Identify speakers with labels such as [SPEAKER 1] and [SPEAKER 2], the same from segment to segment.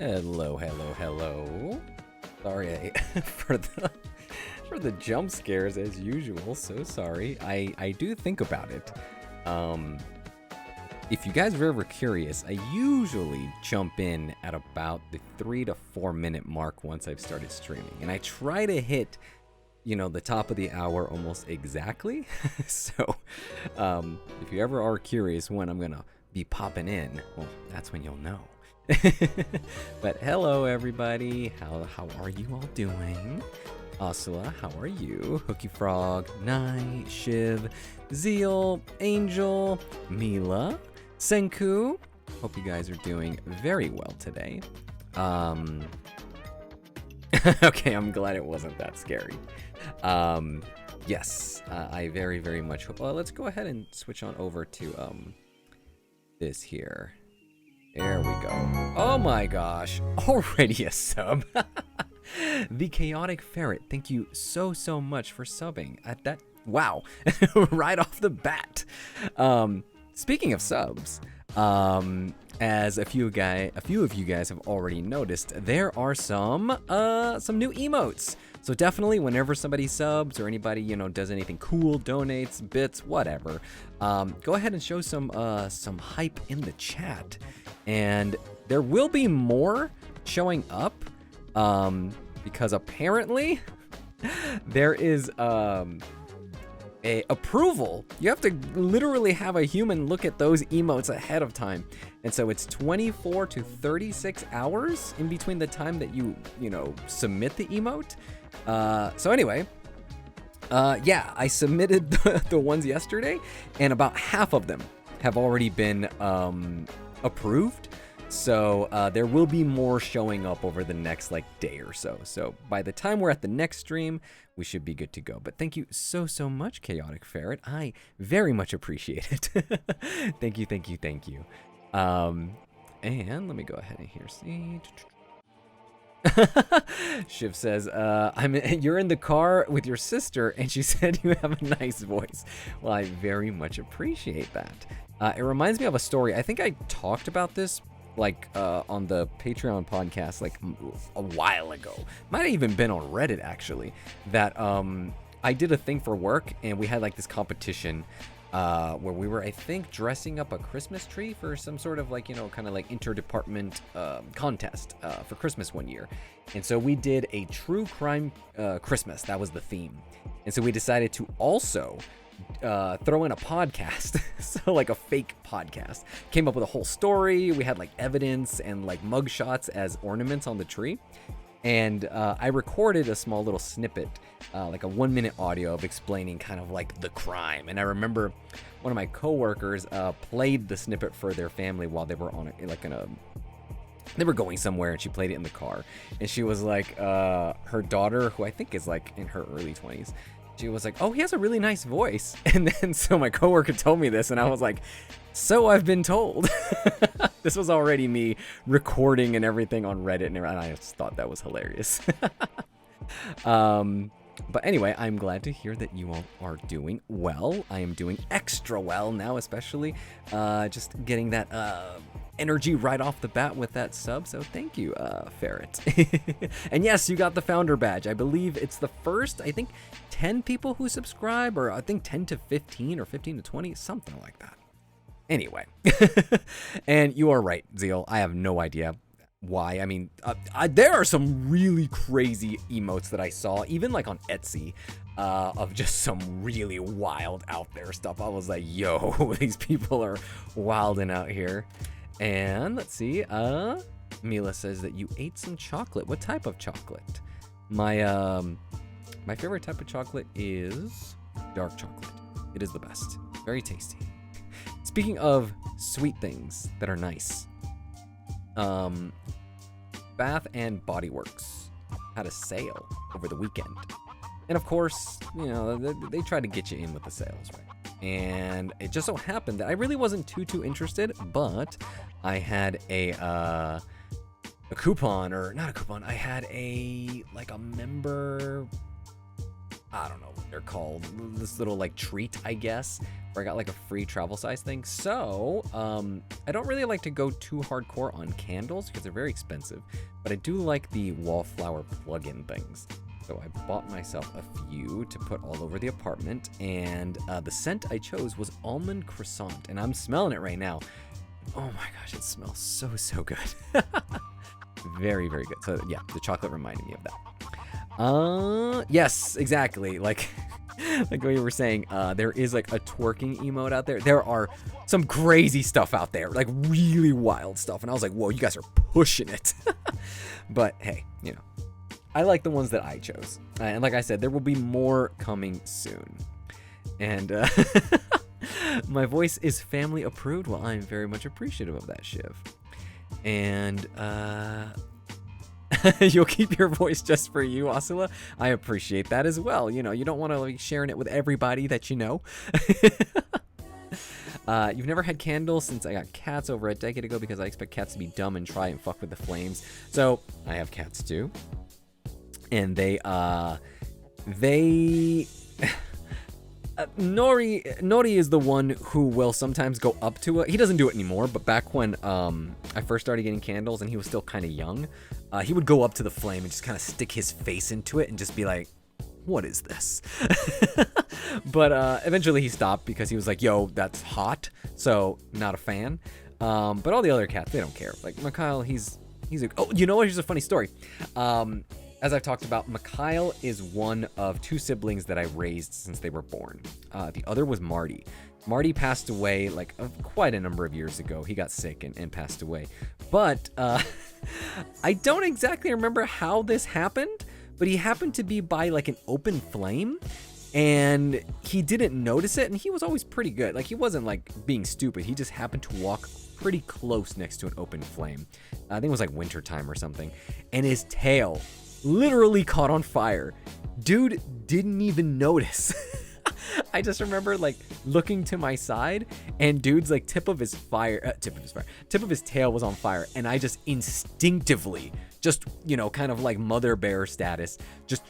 [SPEAKER 1] Hello, hello, hello. Sorry for the jump scares as usual. So sorry. I do think about it. If you guys are ever curious, I usually jump in at about the 3 to 4 minute mark once I've started streaming, and I try to hit, you know, the top of the hour almost exactly. So if you ever are curious when I'm gonna be popping in, well, that's when you'll know. But hello everybody, how are you all doing? Asula, how are you? Hooky Frog, Nai, Shiv, Zeal, Angel, Mila, Senku. Hope you guys are doing very well today. Okay, I'm glad it wasn't that scary. Yes, I very, very much hope. Well, let's go ahead and switch on over to this here. There we go. Oh my gosh, already a sub. The Chaotic Ferret, thank you so much for subbing at that. Wow, right off the bat. Speaking of subs, as a few of you guys have already noticed, there are some new emotes. So definitely, whenever somebody subs or anybody does anything cool, donates, bits, whatever, go ahead and show some hype in the chat, and there will be more showing up, because apparently there is a approval. You have to literally have a human look at those emotes ahead of time, and so it's 24 to 36 hours in between the time that you submit the emote. So anyway, yeah, I submitted the ones yesterday, and about half of them have already been approved. So there will be more showing up over the next day or so. So by the time we're at the next stream, we should be good to go. But thank you so much, Chaotic Ferret. I very much appreciate it. Thank you. And let me go ahead and here see. Shiv says, you're in the car with your sister, and she said you have a nice voice. Well, I very much appreciate that. It reminds me of a story. I think I talked about this on the Patreon podcast a while ago. Might have even been on Reddit actually. That I did a thing for work, and we had this competition where we were, I think, dressing up a Christmas tree for some sort of interdepartment contest for Christmas one year. And so we did a true crime Christmas. That was the theme. And so we decided to also throw in a podcast. So a fake podcast. Came up with a whole story. We had evidence and mugshots as ornaments on the tree. And I recorded a small little snippet, a 1-minute audio of explaining kind of the crime. And I remember one of my coworkers played the snippet for their family while they were on they were going somewhere, and she played it in the car. And she was her daughter, who I think is in her early 20s, she was oh, he has a really nice voice. And then so my coworker told me this, and I was so I've been told. This was already me recording and everything on Reddit, and I just thought that was hilarious. But anyway, I'm glad to hear that you all are doing well. I am doing extra well now, especially just getting that energy right off the bat with that sub. So thank you, Ferret. And yes, you got the founder badge. I believe it's the first, 10 people who subscribe, or I think 10 to 15 or 15 to 20, something like that. Anyway, and you are right, Zeal. I have no idea why. I mean, there are some really crazy emotes that I saw, even on Etsy, of just some really wild out there stuff. I was yo, these people are wilding out here. And let's see, Mila says that you ate some chocolate. What type of chocolate? My favorite type of chocolate is dark chocolate. It is the best. Very tasty. Speaking of sweet things that are nice, Bath and Body Works had a sale over the weekend. And of course, they try to get you in with the sales, right? And it just so happened that I really wasn't too interested, but I had a coupon, or not a coupon, I had a member, I don't know what they're called, this little treat, I guess, where I got a free travel size thing. So I don't really like to go too hardcore on candles because they're very expensive, but I do like the wallflower plug-in things. So I bought myself a few to put all over the apartment, and the scent I chose was almond croissant, and I'm smelling it right now. Oh my gosh, it smells so good. Very good. So yeah, the chocolate reminded me of that. Yes, exactly. Like what you were saying, there is a twerking emote out there. There are some crazy stuff out there, really wild stuff. And I was whoa, you guys are pushing it. But hey, I like the ones that I chose. And like I said, there will be more coming soon. And my voice is family approved. Well, I'm very much appreciative of that, Shiv. And You'll keep your voice just for you, Asula. I appreciate that as well. You know, you don't want to like sharing it with everybody that you know. You've never had candles since I got cats over a decade ago because I expect cats to be dumb and try and fuck with the flames. So I have cats too, and Nori is the one who will sometimes go up to it. He doesn't do it anymore, but back when I first started getting candles and he was still kind of young, he would go up to the flame and just kind of stick his face into it and just be like, what is this? But eventually he stopped because he was like, yo, that's hot, so not a fan. But all the other cats, they don't care. Like Mikhail, he's oh, you know what, here's a funny story. As I've talked about, Mikhail is one of two siblings that I raised since they were born. The other was Marty. Marty passed away like quite a number of years ago. He got sick and passed away. But I don't exactly remember how this happened, but he happened to be by like an open flame and he didn't notice it, and he was always pretty good. Like, he wasn't like being stupid. He just happened to walk pretty close next to an open flame. I think it was like winter time or something, and his tail literally caught on fire. Dude didn't even notice. I just remember like looking to my side and dude's like tip of his tail was on fire, and I just instinctively just, you know, kind of like mother bear status, just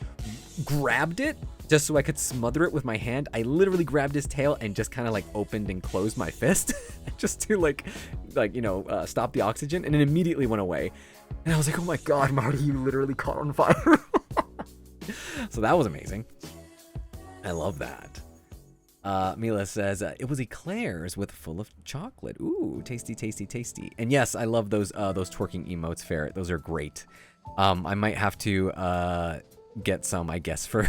[SPEAKER 1] grabbed it just so I could smother it with my hand. I literally grabbed his tail and just kind of like opened and closed my fist just to like you know, stop the oxygen, and it immediately went away. And I was like, oh my god, Marty, you literally caught on fire. So that was amazing. I love that. Mila says, it was eclairs with full of chocolate. Ooh, tasty, tasty, tasty. And yes, I love those twerking emotes, Ferret. Those are great. I might have to get some, I guess, for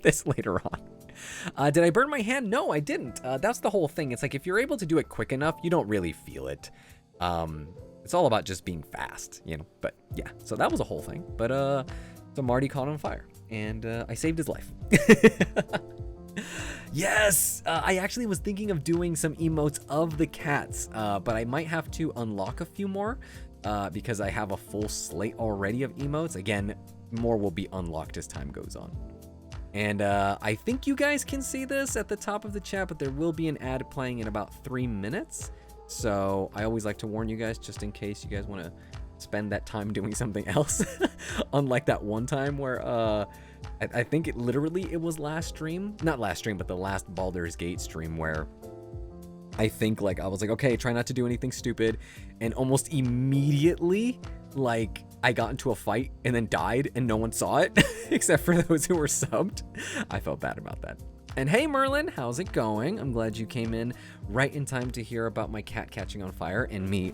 [SPEAKER 1] this later on. Did I burn my hand? No, I didn't. That's the whole thing. It's like, if you're able to do it quick enough, you don't really feel it. It's all about just being fast, you know. But yeah, so that was a whole thing. But so Marty caught on fire, and I saved his life. Yes, I actually was thinking of doing some emotes of the cats, but I might have to unlock a few more because I have a full slate already of emotes. Again, more will be unlocked as time goes on. And I think you guys can see this at the top of the chat, but there will be an ad playing in about 3 minutes. So I always like to warn you guys, just in case you guys want to spend that time doing something else. Unlike that one time where I think it was last stream, not last stream, but the last Baldur's Gate stream, where I think like I was like, okay, try not to do anything stupid, and almost immediately like I got into a fight and then died and no one saw it except for those who were subbed. I felt bad about that. And hey Merlin, how's it going? I'm glad you came in right in time to hear about my cat catching on fire and me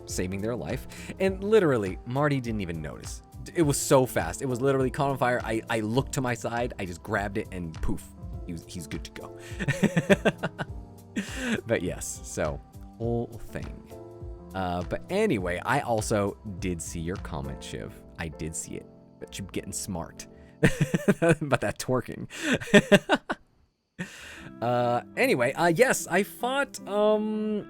[SPEAKER 1] saving their life. And literally, Marty didn't even notice. It was so fast. It was literally caught on fire. I looked to my side, I just grabbed it, and poof, he's good to go. But yes, so whole thing. But anyway, I also did see your comment, Shiv. I did see it, but you're getting smart about that twerking. Anyway, yes, I fought the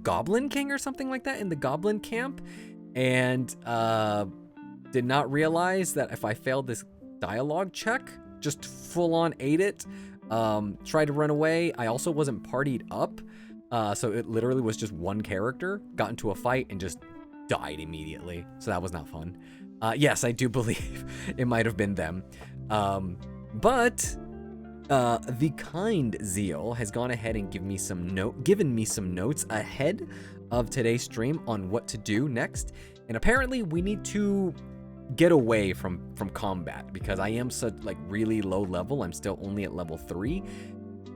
[SPEAKER 1] Goblin King or something like that in the Goblin Camp, and did not realize that if I failed this dialogue check, just full on ate it. Tried to run away. I also wasn't partied up, so it literally was just one character, got into a fight and just died immediately, so that was not fun. Yes, I do believe it might have been them, but the kind Zeal has gone ahead and given me some notes ahead of today's stream on what to do next. And apparently we need to get away from combat, because I am such like really low level. I'm still only at level 3,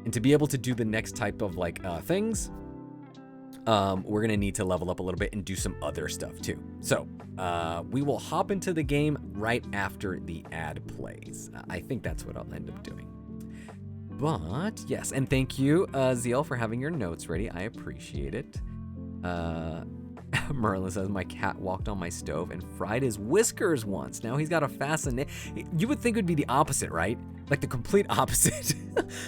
[SPEAKER 1] and to be able to do the next type of like things, we're gonna need to level up a little bit and do some other stuff too. So we will hop into the game right after the ad plays. I think that's what I'll end up doing. But yes, and thank you, Zeal, for having your notes ready. I appreciate it. Merlin says, my cat walked on my stove and fried his whiskers once. Now he's got a fascination. You would think it would be the opposite, right? Like the complete opposite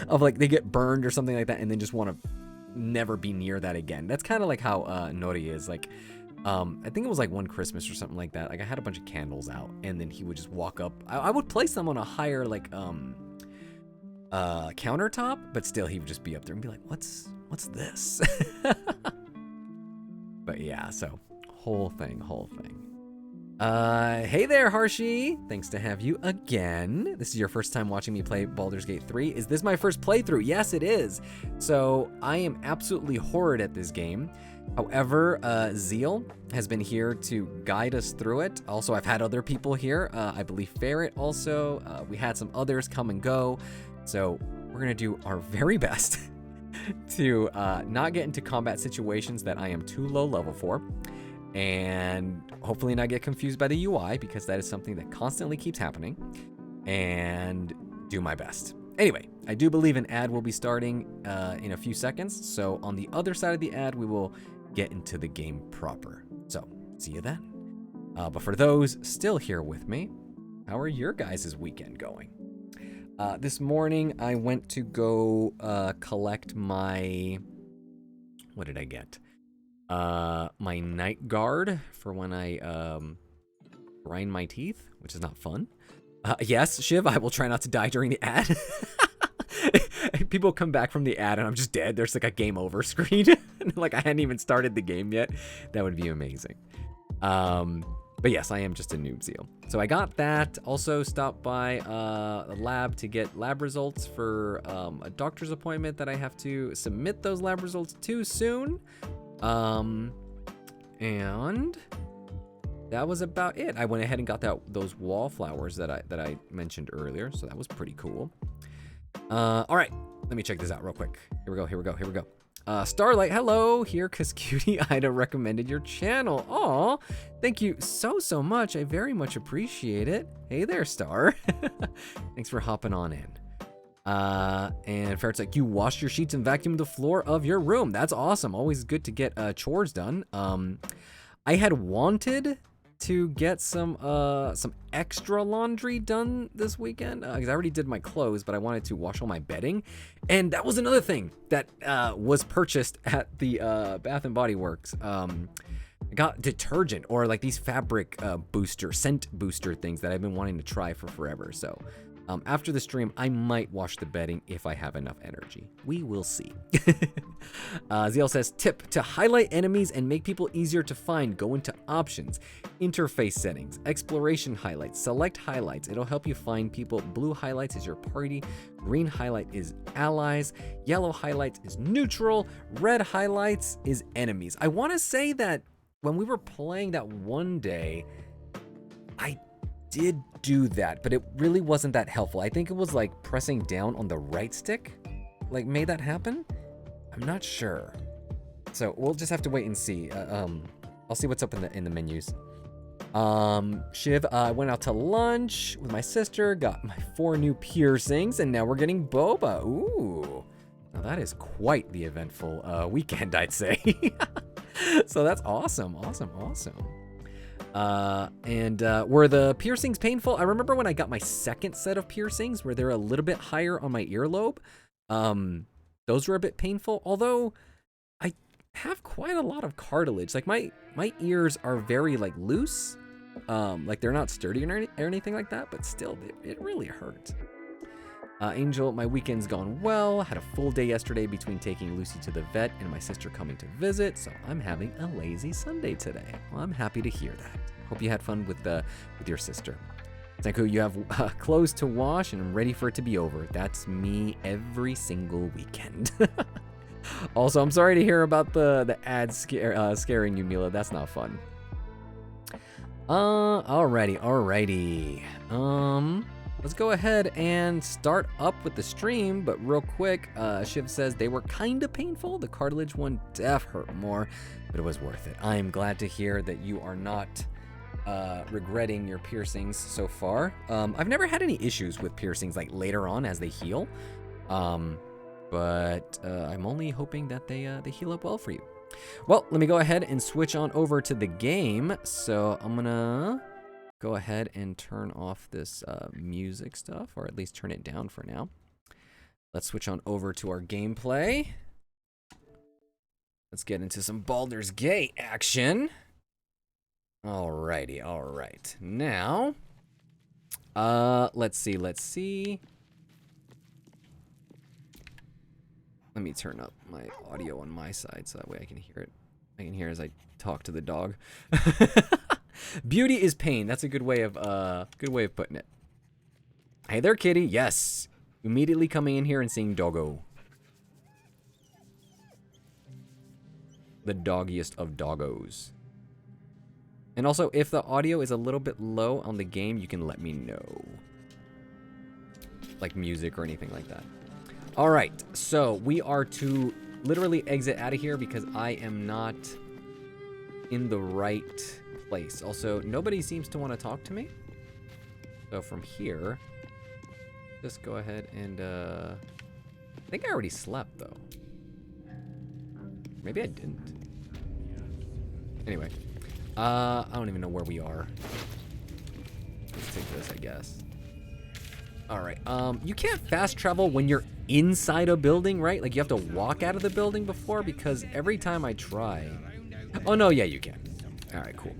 [SPEAKER 1] of like they get burned or something like that and then just want to never be near that again. That's kind of like how Nori is. Like I think it was like one Christmas or something like that. Like I had a bunch of candles out, and then he would just walk up. I would place them on a higher like countertop, but still he would just be up there and be like, what's this? But yeah, so whole thing. Hey there, Harshi. Thanks to have you again. This is your first time watching me play Baldur's Gate 3. Is this my first playthrough? Yes, it is. So I am absolutely horrid at this game. However, Zeal has been here to guide us through it. Also, I've had other people here. I believe Ferret also. We had some others come and go. So we're gonna do our very best to not get into combat situations that I am too low level for. And hopefully not get confused by the UI, because that is something that constantly keeps happening, and do my best. Anyway, I do believe an ad will be starting in a few seconds, so on the other side of the ad, we will get into the game proper. So, see you then. But for those still here with me, how are your guys' weekend going? This morning, I went to go collect my... What did I get? My night guard for when I grind my teeth, which is not fun. Yes, Shiv, I will try not to die during the ad. People come back from the ad and I'm just dead. There's like a game over screen. Like I hadn't even started the game yet. That would be amazing. But yes, I am just a noob Zeal. So I got that. Also stopped by a lab to get lab results for a doctor's appointment that I have to submit those lab results to soon. And that was about it. I went ahead and got those wallflowers that I mentioned earlier, so that was pretty cool. All right, let me check this out real quick. Here we go. Starlight, hello, here cause Cutie Ida recommended your channel. Aw, thank you so much. I very much appreciate it. Hey there, Star. Thanks for hopping on in. And Ferret's like, you washed your sheets and vacuumed the floor of your room. That's awesome. Always good to get chores done. I had wanted to get some extra laundry done this weekend because I already did my clothes, but I wanted to wash all my bedding, and that was another thing that was purchased at the Bath and Body Works. I got detergent or like these fabric scent booster things that I've been wanting to try for forever. So after the stream, I might wash the bedding if I have enough energy. We will see. Zeal says, tip, to highlight enemies and make people easier to find, go into options, interface settings, exploration highlights, select highlights. It'll help you find people. Blue highlights is your party. Green highlight is allies. Yellow highlights is neutral. Red highlights is enemies. I want to say that when we were playing that one day, I did do that, but it really wasn't that helpful. I think it was like pressing down on the right stick, like made that happen. I'm not sure. So we'll just have to wait and see. I'll see what's up in the menus. Shiv, I went out to lunch with my sister, got my 4 new piercings, and now we're getting boba. Ooh, now that is quite the eventful weekend, I'd say. So that's awesome. Were the piercings painful? I remember when I got my second set of piercings where they're a little bit higher on my earlobe. Those were a bit painful, although I have quite a lot of cartilage. Like my ears are very like loose. Like they're not sturdy or anything like that, but still it really hurts. Angel, my weekend's gone well. Had a full day yesterday between taking Lucy to the vet and my sister coming to visit, so I'm having a lazy Sunday today. Well, I'm happy to hear that. Hope you had fun with your sister. Senku, you have clothes to wash and I'm ready for it to be over. That's me every single weekend. Also, I'm sorry to hear about the ad scaring you, Mila. That's not fun. Alrighty. Let's go ahead and start up with the stream, but real quick, Shiv says they were kind of painful. The cartilage one def hurt more, but it was worth it. I am glad to hear that you are not regretting your piercings so far. I've never had any issues with piercings like later on as they heal, but I'm only hoping that they heal up well for you. Well, let me go ahead and switch on over to the game. So I'm gonna go ahead and turn off this music stuff, or at least turn it down for now. Let's switch on over to our gameplay. Let's get into some Baldur's Gate action. Alrighty, alright. Now, let's see. Let me turn up my audio on my side so that way I can hear it. I can hear as I talk to the dog. Beauty is pain. That's a good way of putting it. Hey there, kitty. Yes. Immediately coming in here and seeing doggo. The doggiest of doggos. And also, if the audio is a little bit low on the game, you can let me know. Like music or anything like that. Alright, so we are to literally exit out of here because I am not in the right place. Also, nobody seems to want to talk to me. So from here, just go ahead and, I think I already slept, though. Maybe I didn't. Anyway. I don't even know where we are. Let's take this, I guess. Alright, you can't fast travel when you're inside a building, right? Like, you have to walk out of the building before, because every time I try... Oh, no, yeah, you can. Alright, cool.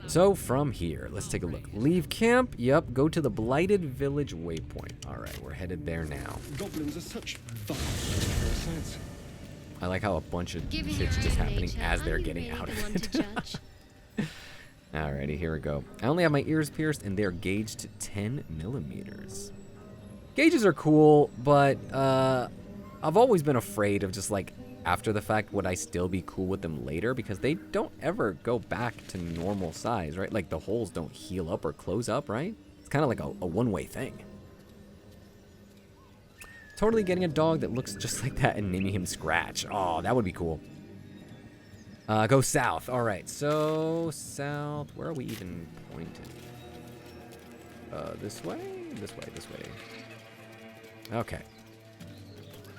[SPEAKER 1] So, from here, let's take a look. Leave camp, yep, go to the Blighted Village waypoint. Alright, we're headed there now.
[SPEAKER 2] Goblins are such fun.
[SPEAKER 1] I like how a bunch of shit's just happening as they're getting out of it. Alrighty, here we go. I only have my ears pierced, and they're gauged to 10 millimeters. Gauges are cool, but I've always been afraid of just like, after the fact, would I still be cool with them later? Because they don't ever go back to normal size, right? Like, the holes don't heal up or close up, right? It's kind of like a one-way thing. Totally getting a dog that looks just like that and naming him Scratch. Oh, that would be cool. Go south. All right, so south. Where are we even pointing? This way? This way, this way. Okay.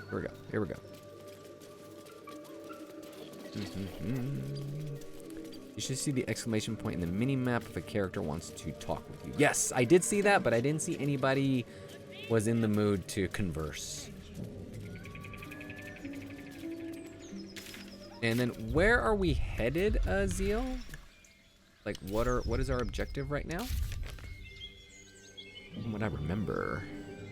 [SPEAKER 1] Here we go. Here we go. You should see the exclamation point in the mini-map if a character wants to talk with you. Yes, I did see that, but I didn't see anybody was in the mood to converse. And then where are we headed, Zeal? Like, what is our objective right now? From what I remember.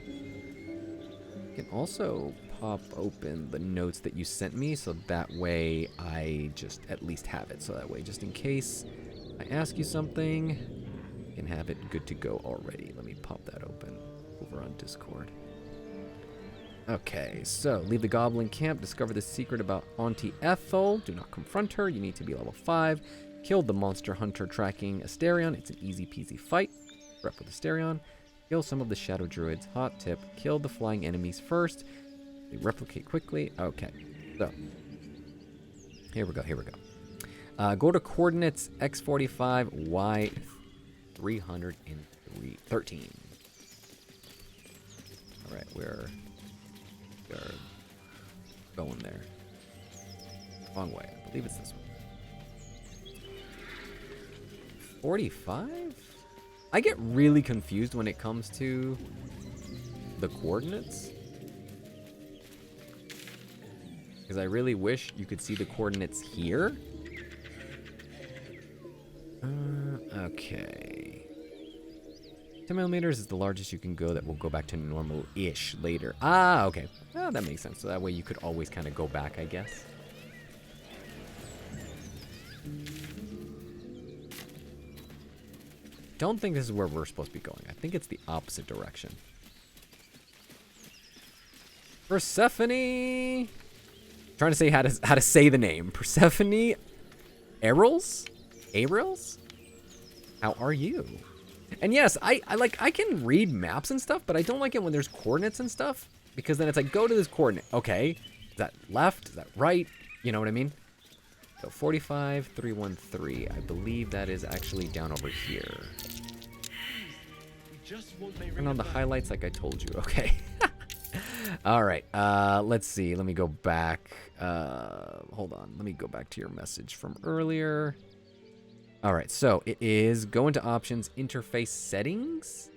[SPEAKER 1] You can also pop open the notes that you sent me, so that way I just at least have it. So that way, just in case I ask you something, you can have it good to go already. Let me pop that open over on Discord. Okay, so leave the goblin camp, discover the secret about Auntie Ethel. Do not confront her, you need to be level 5. Killed the monster hunter tracking Asterion. It's an easy peasy fight. Rep with Asterion. Kill some of the shadow druids. Hot tip, kill the flying enemies first. They replicate quickly. Okay, so here we go, here we go. Go to coordinates X45, Y 313. All right, we're going there. Wrong way. I believe it's this one. 45? I get really confused when it comes to the coordinates. Because I really wish you could see the coordinates here. Okay. 10 millimeters is the largest you can go that will go back to normal-ish later. Ah, okay. Ah, that makes sense. So that way you could always kind of go back, I guess. Don't think this is where we're supposed to be going. I think it's the opposite direction. Persephone! Trying to say how to say the name. Persephone Ariels? Ariels? How are you? And yes, I can read maps and stuff, but I don't like it when there's coordinates and stuff, because then it's like, go to this coordinate. Okay, is that left? Is that right? You know what I mean? So 45, 313. I believe that is actually down over here. Turn on the highlights like I told you. Okay. All right. Let's see. Let me go back. Hold on. Let me go back to your message from earlier. All right, so it is go into options, interface settings.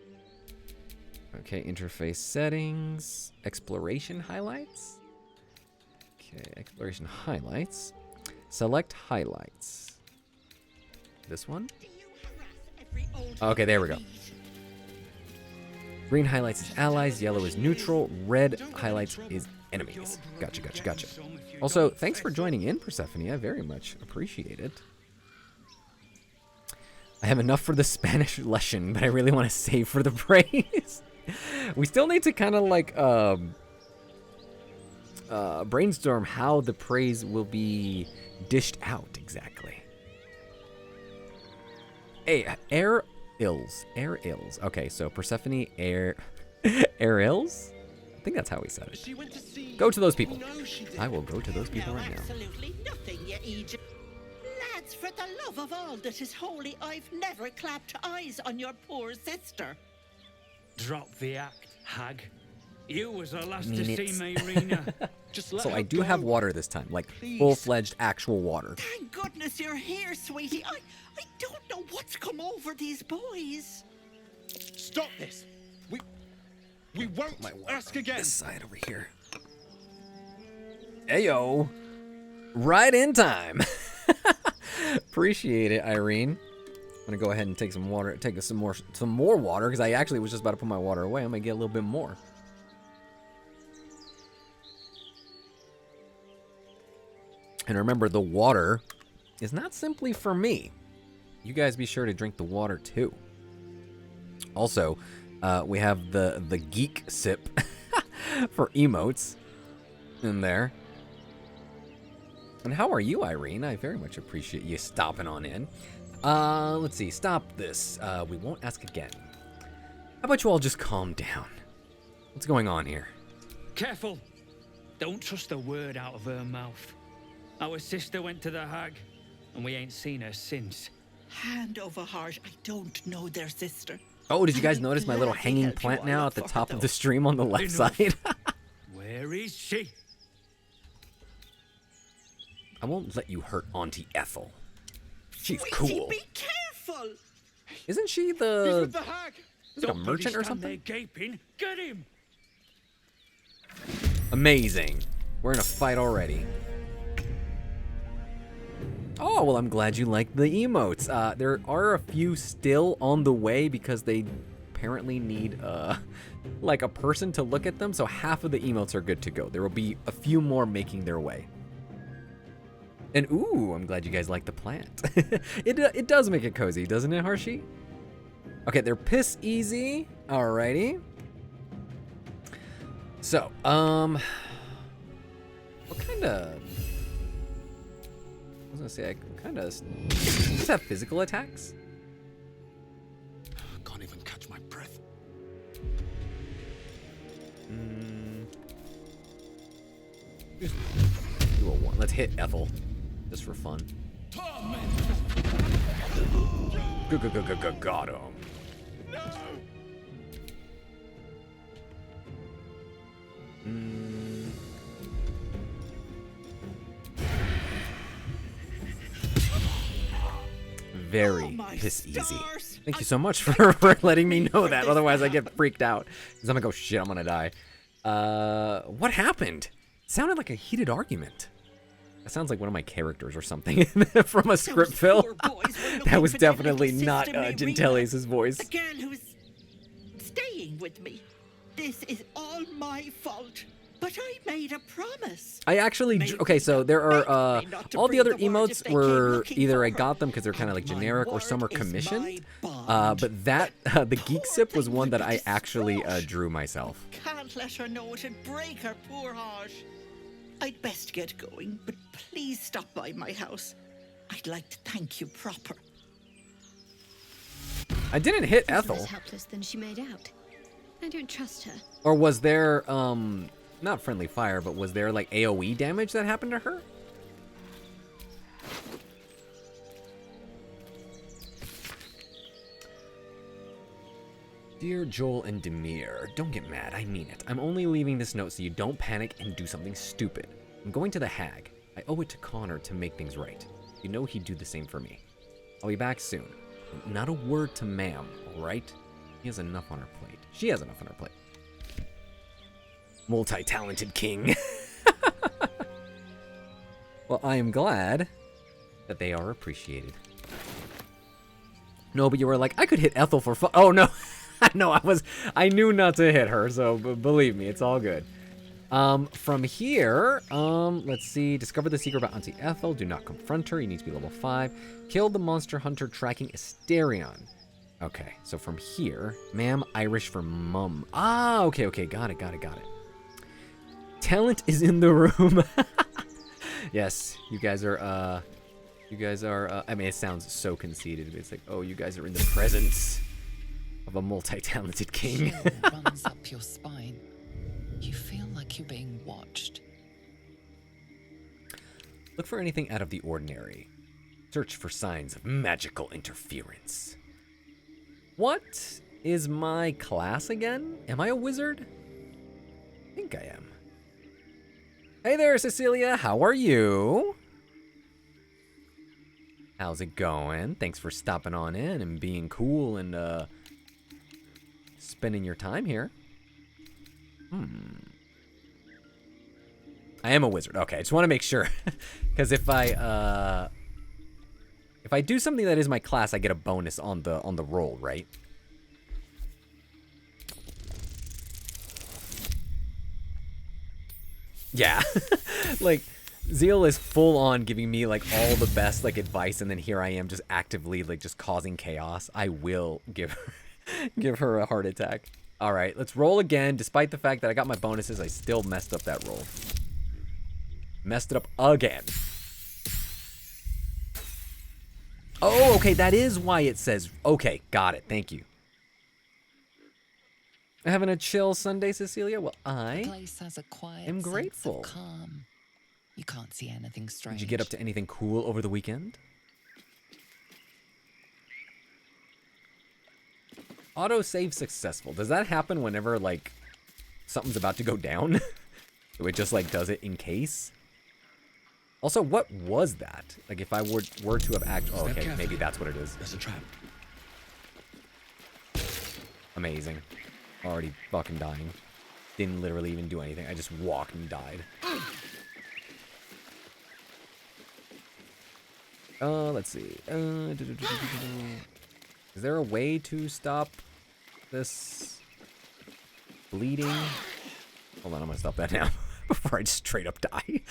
[SPEAKER 1] Okay, interface settings, exploration highlights. Okay, exploration highlights. Select highlights. This one?
[SPEAKER 3] Do you harass every old
[SPEAKER 1] Okay, there we go.
[SPEAKER 3] maid?
[SPEAKER 1] Green highlights his allies, yellow is neutral, red highlights his enemies. Gotcha, gotcha, gotcha. Also, thanks for joining in, Persephone. I very much appreciate it. I have enough for the Spanish lesson, but I really want to save for the praise. We still need to kind of like brainstorm how the praise will be dished out exactly. Hey, Air Ills. Okay, so Persephone Air Ills? I think that's how we said it.
[SPEAKER 2] She went to see.
[SPEAKER 1] Go to those people.
[SPEAKER 2] No, she didn't.
[SPEAKER 1] I will go to those people
[SPEAKER 3] No,
[SPEAKER 1] right now.
[SPEAKER 3] absolutely nothing, you Egypt. Lads, for the love of all that is holy, I've never clapped eyes on your poor sister.
[SPEAKER 4] Drop the act, hag. You was the last
[SPEAKER 1] mean,
[SPEAKER 4] to
[SPEAKER 1] it's-
[SPEAKER 4] see Mayrina.
[SPEAKER 2] Just let
[SPEAKER 1] So
[SPEAKER 2] her
[SPEAKER 1] I do have
[SPEAKER 2] go.
[SPEAKER 1] water this time, like
[SPEAKER 2] Please.
[SPEAKER 1] full-fledged actual water.
[SPEAKER 3] Thank goodness you're here, sweetie. I don't know what's come over these boys.
[SPEAKER 2] Stop this. We won't ask again.
[SPEAKER 1] This side over here. Heyo. Right in time. Appreciate it, Irene. I'm gonna go ahead and take some water, some more water, because I actually was just about to put my water away. I'm gonna get a little bit more. And remember, the water is not simply for me. You guys be sure to drink the water too. Also, we have the geek sip for emotes in there. And how are you, Irene? I very much appreciate you stopping on in. Let's see. Stop this. We won't ask again. How about you all just calm down? What's going on here?
[SPEAKER 4] Careful. Don't trust a word out of her mouth. Our sister went to the hag, and we ain't seen her since.
[SPEAKER 3] Hand over heart, I don't know their sister.
[SPEAKER 1] Oh, did you guys
[SPEAKER 3] I'd
[SPEAKER 1] notice my little
[SPEAKER 3] gladly
[SPEAKER 1] hanging
[SPEAKER 3] help you
[SPEAKER 1] plant
[SPEAKER 3] all
[SPEAKER 1] now
[SPEAKER 3] look
[SPEAKER 1] at the
[SPEAKER 3] for her,
[SPEAKER 1] top of
[SPEAKER 3] though.
[SPEAKER 1] the stream on the left
[SPEAKER 4] Enough.
[SPEAKER 1] side?
[SPEAKER 4] Where is she?
[SPEAKER 1] I won't let you hurt Auntie Ethel. She's
[SPEAKER 3] Sweetie,
[SPEAKER 1] cool.
[SPEAKER 3] be careful.
[SPEAKER 1] Isn't she
[SPEAKER 2] He's
[SPEAKER 1] the...
[SPEAKER 2] with the hag.
[SPEAKER 1] Is it a
[SPEAKER 4] Don't bloody
[SPEAKER 1] merchant or
[SPEAKER 4] stand there
[SPEAKER 1] something?
[SPEAKER 4] gaping. Get him!
[SPEAKER 1] Amazing. We're in a fight already. Oh, well, I'm glad you like the emotes. There are a few still on the way because they apparently need, like a person to look at them. So half of the emotes are good to go. There will be a few more making their way. And ooh, I'm glad you guys like the plant. It does make it cozy, doesn't it, Harshi? Okay, they're piss easy. Alrighty. So, what kind of... I was gonna say, I kind of... Just have physical attacks?
[SPEAKER 2] Can't even catch my breath.
[SPEAKER 1] Just do a one. Let's hit Ethel. Just for fun. Got him. Very
[SPEAKER 3] Oh, my
[SPEAKER 1] piss easy.
[SPEAKER 3] stars.
[SPEAKER 1] Thank you so much for letting me know that. Otherwise, I get freaked out. Because I'm like, oh shit, I'm gonna die. What happened? It sounded like a heated argument. That sounds like one of my characters or something from a script fill.
[SPEAKER 3] poor boys were looking
[SPEAKER 1] That was
[SPEAKER 3] for their
[SPEAKER 1] definitely
[SPEAKER 3] little
[SPEAKER 1] not
[SPEAKER 3] sister Mayrina.
[SPEAKER 1] Gentelius' voice.
[SPEAKER 3] The girl who's staying with me. This is all my fault. But I made a promise.
[SPEAKER 1] I actually okay, so there are
[SPEAKER 3] Begged me not to
[SPEAKER 1] all the
[SPEAKER 3] bring
[SPEAKER 1] other
[SPEAKER 3] the word if
[SPEAKER 1] emotes
[SPEAKER 3] they came
[SPEAKER 1] were
[SPEAKER 3] looking
[SPEAKER 1] either
[SPEAKER 3] for
[SPEAKER 1] I
[SPEAKER 3] her.
[SPEAKER 1] got them because they're kind of like
[SPEAKER 3] And my
[SPEAKER 1] generic or some are
[SPEAKER 3] word is
[SPEAKER 1] commissioned.
[SPEAKER 3] my bond.
[SPEAKER 1] But that the geek
[SPEAKER 3] Poor
[SPEAKER 1] sip was
[SPEAKER 3] thing
[SPEAKER 1] one
[SPEAKER 3] would
[SPEAKER 1] that
[SPEAKER 3] be
[SPEAKER 1] I actually
[SPEAKER 3] distraught.
[SPEAKER 1] drew myself.
[SPEAKER 3] Can't let her know it'd break her poor heart. I'd best get going, but please stop by my house. I'd like to thank you proper.
[SPEAKER 1] I didn't hit
[SPEAKER 5] She's not
[SPEAKER 1] Ethel,
[SPEAKER 5] as helpless than she made out. I don't trust her.
[SPEAKER 1] or was there not friendly fire, but was there like AOE damage that happened to her? Dear Joel and Demir, don't get mad, I mean it. I'm only leaving this note so you don't panic and do something stupid. I'm going to the hag. I owe it to Connor to make things right. You know he'd do the same for me. I'll be back soon. Not a word to ma'am, alright? He has enough on her plate. She has enough on her plate. Multi-talented king. Well, I am glad that they are appreciated. No, but you were like, I could hit Ethel for fun. Oh, no. No, I knew not to hit her, so believe me, it's all good. From here, let's see. Discover the secret about Auntie Ethel. Do not confront her. You need to be level 5. Kill the monster hunter tracking Asterion. Okay, so from here, ma'am, Irish for mum. Ah, okay, got it. Talent is in the room. Yes, you guys are, I mean, it sounds so conceited, but it's like, oh, you guys are in the presence of a multi-talented king.
[SPEAKER 6] Chill runs up your spine. You feel like you're being watched.
[SPEAKER 1] Look for anything out of the ordinary. Search for signs of magical interference. What is my class again? Am I a wizard? I think I am. Hey there, Cecilia. How are you? How's it going? Thanks for stopping on in and being cool and spending your time here. I am a wizard. Okay, I just want to make sure. Because if I do something that is my class, I get a bonus on the roll, right? Yeah. Like, Zeal is full on giving me like all the best like advice, and then here I am just actively like just causing chaos. I will give her a heart attack. All right, let's roll again. Despite the fact that I got my bonuses, I still messed up that roll. Messed it up again. Oh, okay, that is why it says, okay, got it, thank you. Having a chill Sunday, Cecilia? Well,
[SPEAKER 6] The place has a quiet
[SPEAKER 1] am
[SPEAKER 6] sense of
[SPEAKER 1] grateful.
[SPEAKER 6] calm. You can't see anything strange.
[SPEAKER 1] Did you get up to anything cool over the weekend? Autosave successful. Does that happen whenever, like, something's about to go down? So it just, like, does it in case? Also, what was that? Like, if I were to have acted... Oh, okay, maybe that's what it is.
[SPEAKER 2] There's a trap.
[SPEAKER 1] Amazing. Already fucking dying. Didn't literally even do anything. I just walked and died. Let's see. Is there a way to stop this bleeding? Hold on, I'm gonna stop that now before I just straight up die.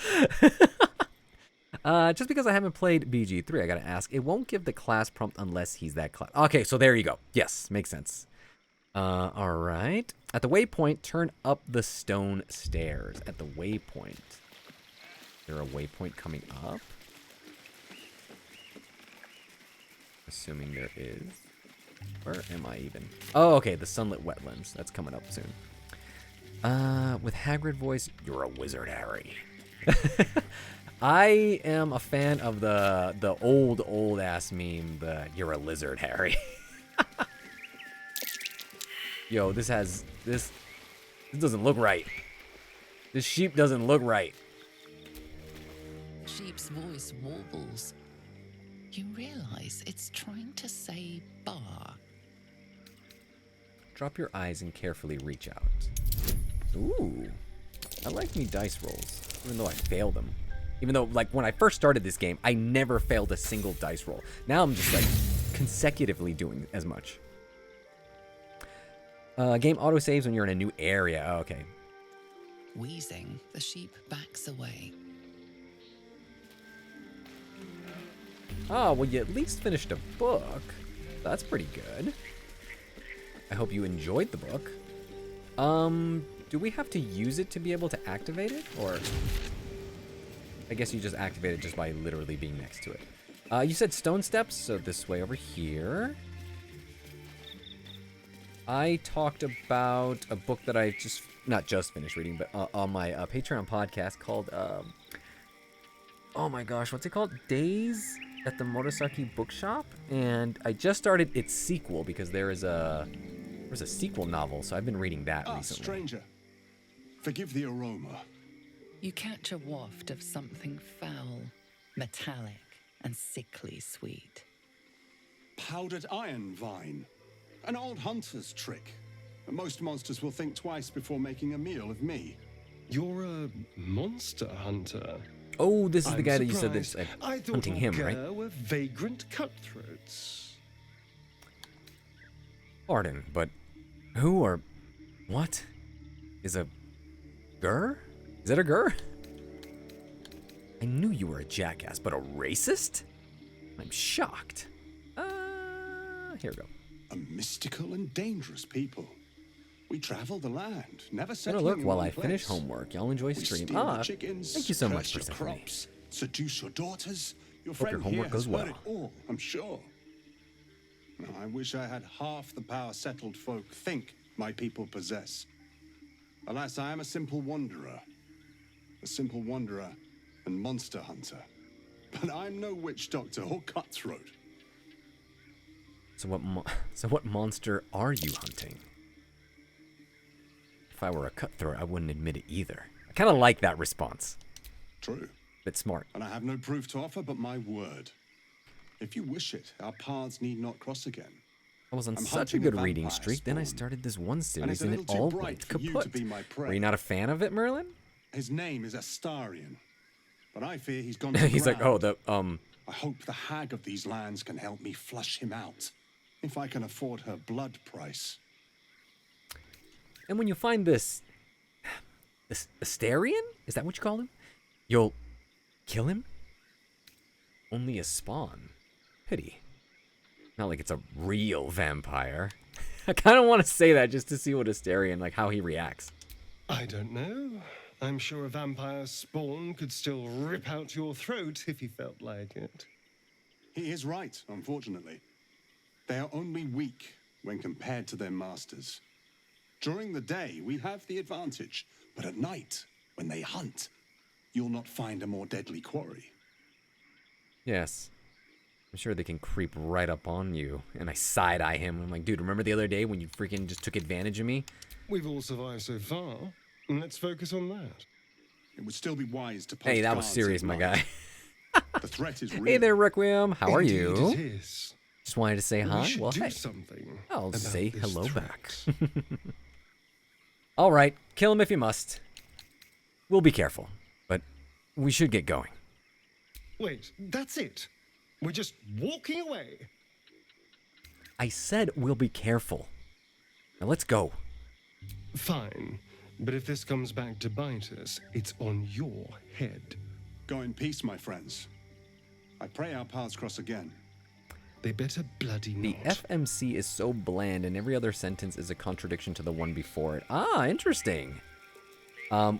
[SPEAKER 1] Just because I haven't played BG3, I gotta ask. It won't give the class prompt unless he's that class. Okay, so there you go. Yes, makes sense. All right. At the waypoint, turn up the stone stairs. At the waypoint. Is there a waypoint coming up? Assuming there is. Where am I even? Oh, okay, the sunlit wetlands. That's coming up soon. With Hagrid voice, you're a wizard, Harry. I am a fan of the old ass meme, the you're a lizard, Harry. Yo, this doesn't look right. This sheep doesn't look right.
[SPEAKER 6] Sheep's voice warbles. You realize it's trying to say bar.
[SPEAKER 1] Drop your eyes and carefully reach out. Ooh. I like me dice rolls, even though I failed them. Even though, like, when I first started this game, I never failed a single dice roll. Now I'm just, like, consecutively doing as much. Game autosaves when you're in a new area. Oh, okay.
[SPEAKER 6] Wheezing, the sheep backs away.
[SPEAKER 1] Oh, well, you at least finished a book. That's pretty good. I hope you enjoyed the book. Do we have to use it to be able to activate it? Or... I guess you just activate it just by literally being next to it. You said stone steps, so this way over here. I talked about a book that I not just finished reading, but on my Patreon podcast called, oh my gosh, what's it called? Days at the Murasaki Bookshop. And I just started its sequel because there's a sequel novel, so I've been reading that recently.
[SPEAKER 2] Stranger, forgive the aroma.
[SPEAKER 6] You catch a waft of something foul, metallic, and sickly sweet.
[SPEAKER 2] Powdered iron vine. An old hunter's trick. Most monsters will think twice before making a meal of me.
[SPEAKER 7] You're a monster hunter.
[SPEAKER 1] Oh, this is the
[SPEAKER 7] I'm
[SPEAKER 1] guy that you said this
[SPEAKER 7] surprised. I thought
[SPEAKER 1] hunting
[SPEAKER 7] all
[SPEAKER 1] him, right?
[SPEAKER 7] Ger were vagrant cutthroats.
[SPEAKER 1] Pardon, but who or what is a gur? Is it a gur? I knew you were a jackass, but a racist? I'm shocked. Here we go.
[SPEAKER 2] A mystical and dangerous people. We travel the land, never
[SPEAKER 1] Gonna
[SPEAKER 2] settling
[SPEAKER 1] lurk
[SPEAKER 2] in
[SPEAKER 1] while
[SPEAKER 2] one
[SPEAKER 1] I finish
[SPEAKER 2] place.
[SPEAKER 1] homework. Y'all enjoy
[SPEAKER 2] We
[SPEAKER 1] stream.
[SPEAKER 2] steal the chickens,
[SPEAKER 1] Thank you so
[SPEAKER 2] curse
[SPEAKER 1] much for
[SPEAKER 2] your
[SPEAKER 1] sending me.
[SPEAKER 2] crops, seduce your daughters. Your
[SPEAKER 1] Hope your
[SPEAKER 2] friend
[SPEAKER 1] homework
[SPEAKER 2] here has
[SPEAKER 1] goes
[SPEAKER 2] heard
[SPEAKER 1] well.
[SPEAKER 2] it all, I'm sure. Now, I wish I had half the power settled folk think my people possess. Alas, I am a simple wanderer. A simple wanderer and monster hunter. But I'm no witch doctor or cutthroat.
[SPEAKER 1] So what monster are you hunting? If I were a cutthroat, I wouldn't admit it either. I kind of like that response.
[SPEAKER 2] True.
[SPEAKER 1] Bit smart.
[SPEAKER 2] And I have no proof to offer but my word. If you wish it, our paths need not cross again.
[SPEAKER 1] I was on
[SPEAKER 2] I'm
[SPEAKER 1] such a
[SPEAKER 2] hunting
[SPEAKER 1] good
[SPEAKER 2] a
[SPEAKER 1] reading
[SPEAKER 2] vampire
[SPEAKER 1] streak, then I
[SPEAKER 2] spawn.
[SPEAKER 1] started this one
[SPEAKER 2] And
[SPEAKER 1] series
[SPEAKER 2] it's a
[SPEAKER 1] and
[SPEAKER 2] little
[SPEAKER 1] it
[SPEAKER 2] too
[SPEAKER 1] all
[SPEAKER 2] bright
[SPEAKER 1] went
[SPEAKER 2] for you to
[SPEAKER 1] kaput.
[SPEAKER 2] be my prey.
[SPEAKER 1] Were you not a fan of it, Merlin?
[SPEAKER 2] His name is Astarion. But I fear he's gone to
[SPEAKER 1] He's like, oh,
[SPEAKER 2] ground. I hope the hag of these lands can help me flush him out. If I can afford her blood price.
[SPEAKER 1] And when you find this Astarion? Is that what you call him? You'll kill him? Only a spawn. Pity. Not like it's a real vampire. I kind of want to say that just to see what Astarion, like how he reacts.
[SPEAKER 7] I don't know. I'm sure a vampire spawn could still rip out your throat if he felt like it.
[SPEAKER 2] He is right, unfortunately. They are only weak when compared to their masters. During the day, we have the advantage, but at night, when they hunt, you'll not find a more deadly quarry.
[SPEAKER 1] Yes. I'm sure they can creep right up on you. And I side-eye him. I'm like, dude, remember the other day when you freaking just took advantage of me?
[SPEAKER 7] We've all survived so far. Let's focus on that.
[SPEAKER 2] It would still be wise to post
[SPEAKER 1] Hey, that was
[SPEAKER 2] guards
[SPEAKER 1] serious,
[SPEAKER 2] at
[SPEAKER 1] my
[SPEAKER 2] night.
[SPEAKER 1] guy.
[SPEAKER 2] The threat is real.
[SPEAKER 1] Hey there, Requiem. How are
[SPEAKER 7] Indeed
[SPEAKER 1] you?
[SPEAKER 7] It is.
[SPEAKER 1] Just wanted to say
[SPEAKER 7] We
[SPEAKER 1] hi.
[SPEAKER 7] should
[SPEAKER 1] Well,
[SPEAKER 7] do
[SPEAKER 1] hey.
[SPEAKER 7] something.
[SPEAKER 1] I'll
[SPEAKER 7] about
[SPEAKER 1] say
[SPEAKER 7] this
[SPEAKER 1] hello
[SPEAKER 7] threat.
[SPEAKER 1] back. All right, kill him if you must. We'll be careful, but we should get going.
[SPEAKER 7] Wait, that's it. We're just walking away.
[SPEAKER 1] I said we'll be careful. Now let's go.
[SPEAKER 7] Fine. But if this comes back to bite us, it's on your head.
[SPEAKER 2] Go in peace, my friends. I pray our paths cross again.
[SPEAKER 7] They better bloody
[SPEAKER 1] The
[SPEAKER 7] not.
[SPEAKER 1] FMC is so bland, and every other sentence is a contradiction to the one before it. Ah, interesting.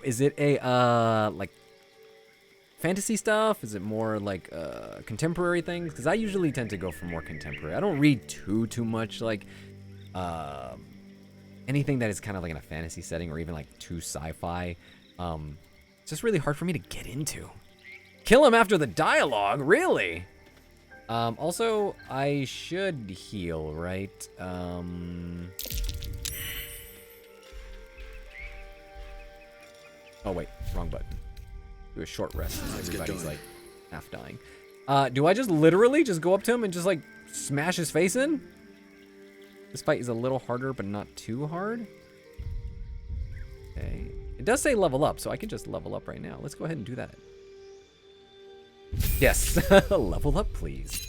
[SPEAKER 1] Is it a like fantasy stuff? Is it more like contemporary things? Because I usually tend to go for more contemporary. I don't read too much like anything that is kind of like in a fantasy setting or even like too sci-fi. It's just really hard for me to get into. Kill him after the dialogue, really? Also, I should heal, right? Oh wait, wrong button. Do a short rest. Since everybody's like half dying. Do I just literally just go up to him and just like smash his face in? This fight is a little harder, but not too hard. Okay. It does say level up, so I can just level up right now. Let's go ahead and do that. Yes, level up, please.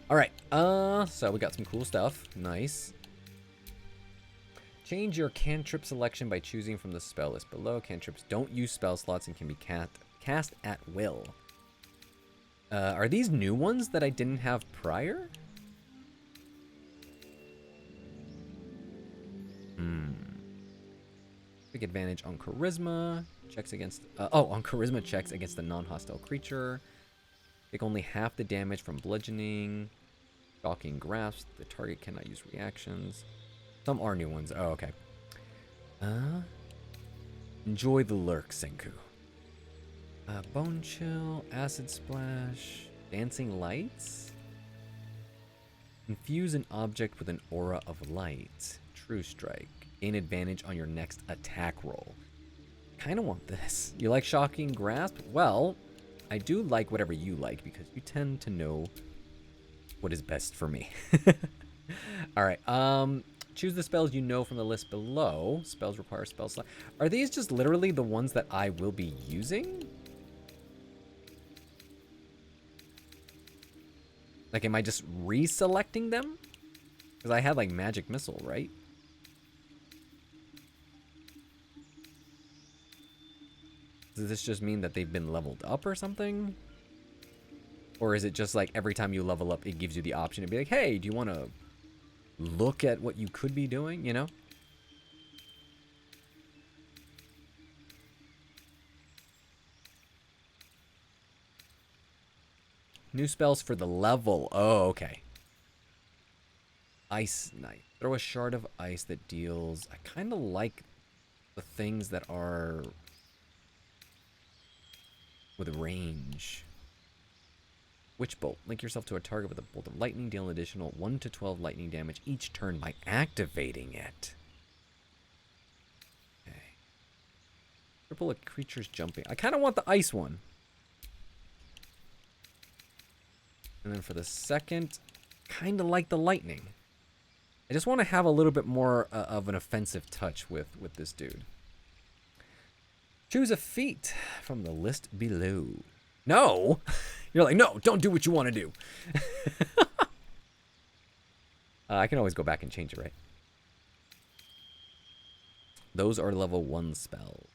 [SPEAKER 1] All right, so we got some cool stuff. Nice. Change your cantrip selection by choosing from the spell list below. Cantrips don't use spell slots and can be cast at will. Are these new ones that I didn't have prior? Take advantage on charisma. Checks against... on charisma checks against a non-hostile creature. Take only half the damage from bludgeoning. Shocking grasp. The target cannot use reactions. Some are new ones. Oh, okay. Enjoy the lurk, Senku. Bone chill, acid splash, dancing lights. Infuse an object with an aura of light. True strike. Gain advantage on your next attack roll. Kind of want this. You like shocking grasp? Well, I do like whatever you like because you tend to know what is best for me. All right. Choose the spells you know from the list below. Spells require spell slot. Are these just literally the ones that I will be using? Like, am I just reselecting them? Because I had, like, magic missile, right? Does this just mean that they've been leveled up or something? Or is it just like every time you level up, it gives you the option to be like, hey, do you want to look at what you could be doing, you know? New spells for the level. Oh, okay. Ice Knight. Throw a shard of ice that deals... I kind of like the things that are with range. Witch Bolt. Link yourself to a target with a bolt of lightning. Deal an additional 1 to 12 lightning damage each turn by activating it. Okay. Triple a creature's jumping. I kind of want the ice one. And then for the second, kind of like the lightning. I just want to have a little bit more of an offensive touch with this dude. Choose a feat from the list below. No! You're like, no, don't do what you want to do. I can always go back and change it, right? Those are level 1 spells.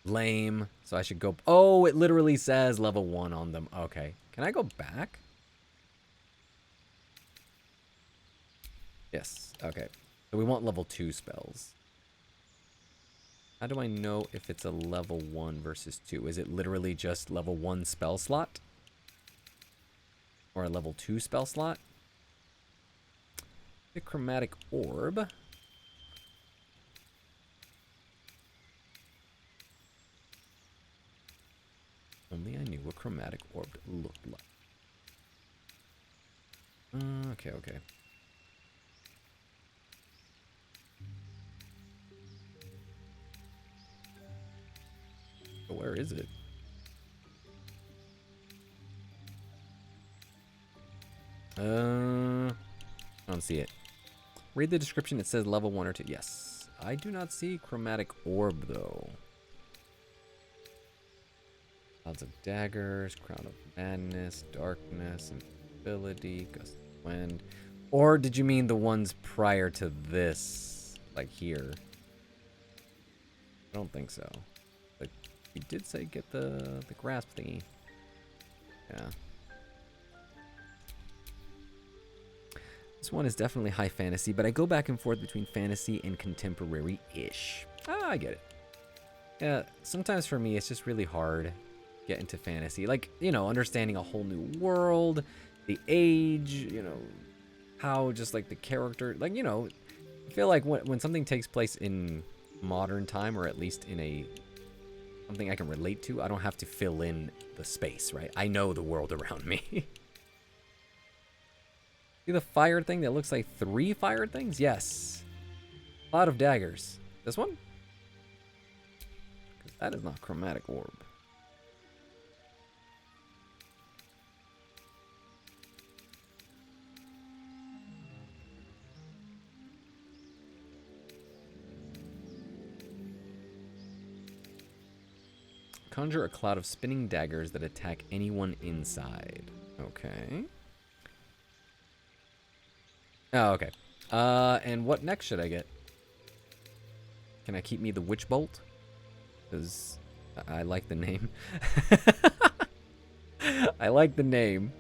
[SPEAKER 1] Lame. So I should go... Oh, it literally says level 1 on them. Okay. Can I go back? Yes. Okay. So we want level 2 spells. How do I know if it's a level 1 versus 2? Is it literally just level 1 spell slot? Or a level 2 spell slot? The chromatic orb. Only I knew what chromatic orb looked like. Okay, okay. Where is it? I don't see it. Read the description. It says level 1 or 2. Yes. I do not see chromatic orb, though. Clouds of daggers, crown of madness, darkness, invisibility, gust of wind. Or did you mean the ones prior to this? Like here? I don't think so. Like, you did say get the grasp thingy. Yeah. This one is definitely high fantasy, but I go back and forth between fantasy and contemporary-ish. Ah, I get it. Yeah, sometimes for me, it's just really hard get into fantasy. Like, you know, understanding a whole new world, the age, you know, how just like the character, like, you know, I feel like when something takes place in modern time, or at least in something I can relate to, I don't have to fill in the space, right? I know the world around me. See the fire thing that looks like 3 fire things? Yes. Cloud of daggers. This one? Because that is not chromatic orb. Conjure a cloud of spinning daggers that attack anyone inside. Okay. Oh, okay. And what next should I get? Can I keep me the Witch Bolt? Because I like the name. I like the name.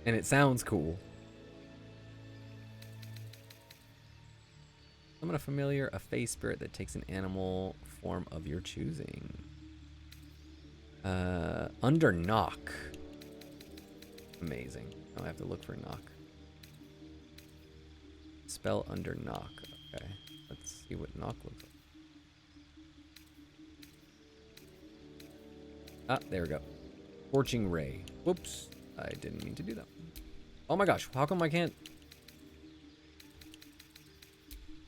[SPEAKER 1] And it sounds cool. Summon a familiar, a phase spirit that takes an animal form of your choosing. Under knock. Amazing. Oh, I have to look for knock. Spell under knock. Okay. Let's see what knock looks like. Ah, there we go. Scorching ray. Whoops. I didn't mean to do that. Oh my gosh. How come I can't?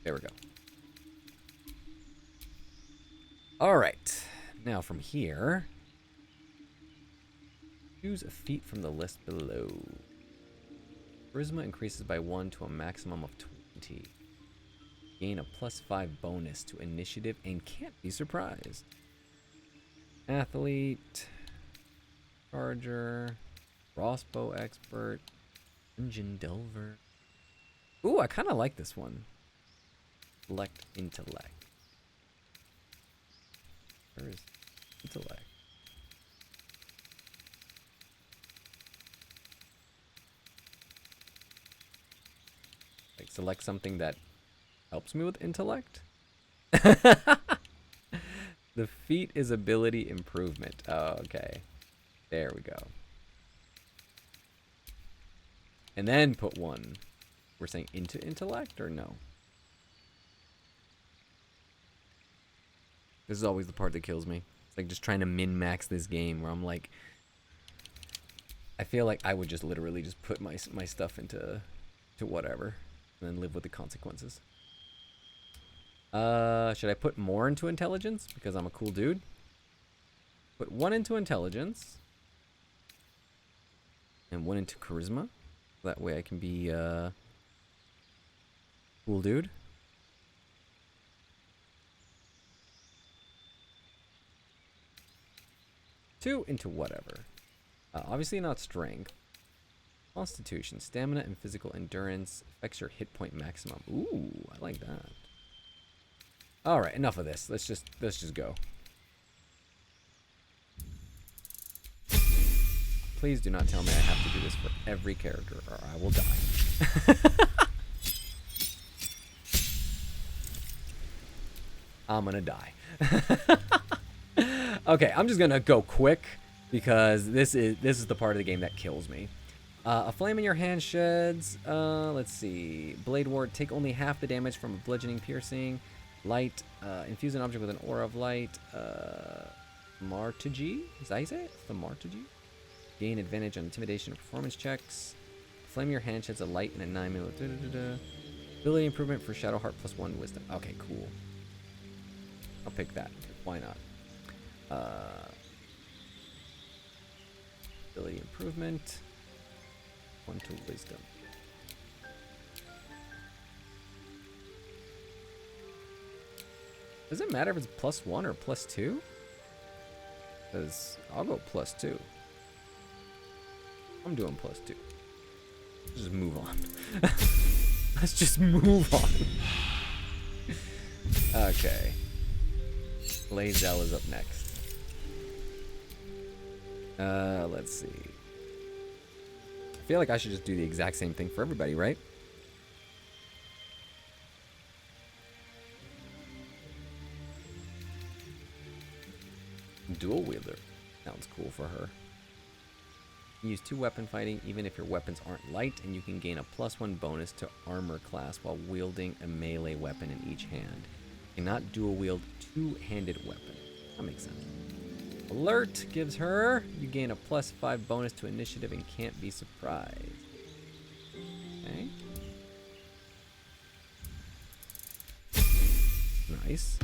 [SPEAKER 1] There we go. All right. Now from here, choose a feat from the list below. Charisma increases by 1 to a maximum of 20. Gain a +5 bonus to initiative and can't be surprised. Athlete. Charger. Crossbow expert. Dungeon delver. Ooh, I kind of like this one. Select intellect. Where is intellect? Like select something that helps me with intellect? The feat is ability improvement. Oh, okay. There we go. And then put one. We're saying into intellect or no? This is always the part that kills me. It's like just trying to min-max this game where I'm like, I feel like I would just literally just put my stuff into whatever and then live with the consequences. Should I put more into intelligence because I'm a cool dude? Put one into intelligence and one into charisma. That way I can be cool dude. Two into whatever. Obviously not strength. Constitution, stamina, and physical endurance affects your hit point maximum. Ooh, I like that. All right, enough of this. Let's just go. Please do not tell me I have to do this for every character, or I will die. I'm gonna die. Okay, I'm just gonna go quick because this is the part of the game that kills me. A flame in your hand sheds. Let's see. Blade ward. Take only half the damage from a bludgeoning piercing. Light. Infuse an object with an aura of light. Martigi. Is that how you say it? The Martigi. Gain advantage on intimidation and performance checks. Flame in your hand sheds a light and a 9mm. Ability improvement for Shadowheart +1 wisdom. Okay, cool. I'll pick that. Why not? Ability improvement. 1 to wisdom. Does it matter if it's +1 or +2? Because I'll go +2. I'm doing +2. Let's just move on. Let's just move on. Okay. Lae'zel is up next. Let's see. I feel like I should just do the exact same thing for everybody, right? Dual wielder. Sounds cool for her. Use 2 weapon fighting even if your weapons aren't light, and you can gain a +1 bonus to armor class while wielding a melee weapon in each hand. Cannot dual wield 2-handed weapon. That makes sense. Alert gives her, you gain a +5 bonus to initiative and can't be surprised. Okay. Nice.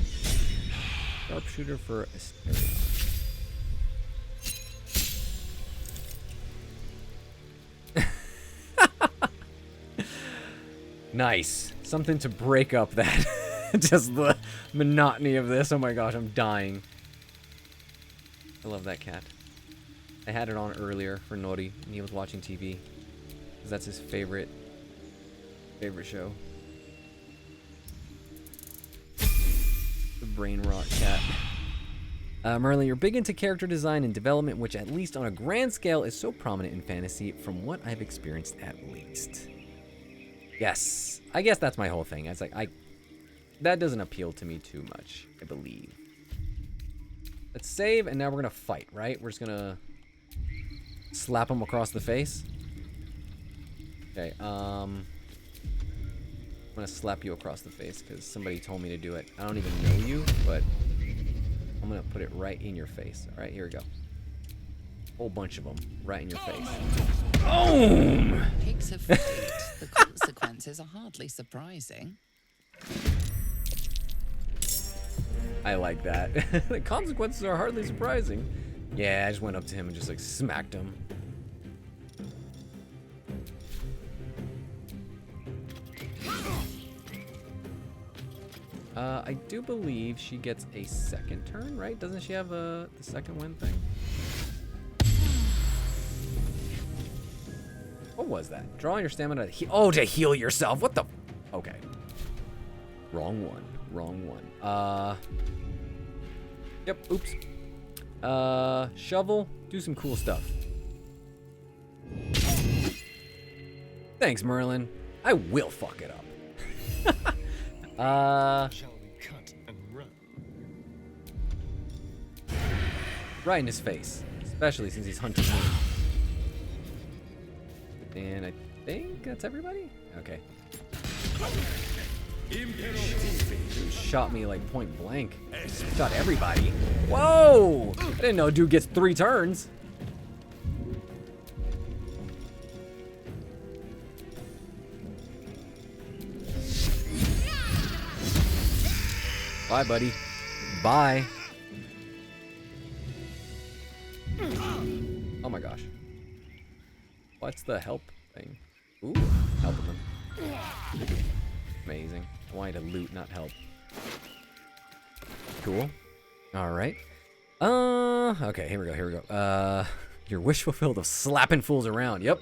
[SPEAKER 1] Sharpshooter for Asterion. Nice. Something to break up that. Just the monotony of this. Oh my gosh, I'm dying. I love that cat. I had it on earlier for Nori when he was watching TV. Because that's his favorite show. The brain rot cat. Merlin, you're big into character design and development, which at least on a grand scale is so prominent in fantasy from what I've experienced at least. Yes. I guess that's my whole thing. It's like, that doesn't appeal to me too much, I believe. Let's save, and now we're gonna fight, right? We're just gonna slap him across the face. Okay, I'm gonna slap you across the face because somebody told me to do it. I don't even know you, but I'm gonna put it right in your face. All right, here we go. Whole bunch of them right in your face. Boom!
[SPEAKER 6] Pigs of fate. The consequences are hardly surprising.
[SPEAKER 1] I like that. The consequences are hardly surprising. Yeah, I just went up to him and just like smacked him. I do believe she gets a second turn, right? Doesn't she have the second win thing? was that? Draw your stamina to oh, to heal yourself. What the? Okay. Wrong one. Wrong one. Yep. Oops. Shovel. Do some cool stuff. Thanks, Merlin. I will fuck it up.
[SPEAKER 7] Shall we cut and run?
[SPEAKER 1] Right in his face. Especially since he's hunting me. And I think that's everybody? Okay. Dude shot me like point blank. Shot everybody. Whoa! I didn't know dude gets 3 turns. Bye, buddy. Bye. Oh my gosh. What's the help thing? Ooh, helping them. Amazing. I wanted to loot, not help. Cool. Alright. Okay, here we go. Your wish fulfilled of slapping fools around. Yep.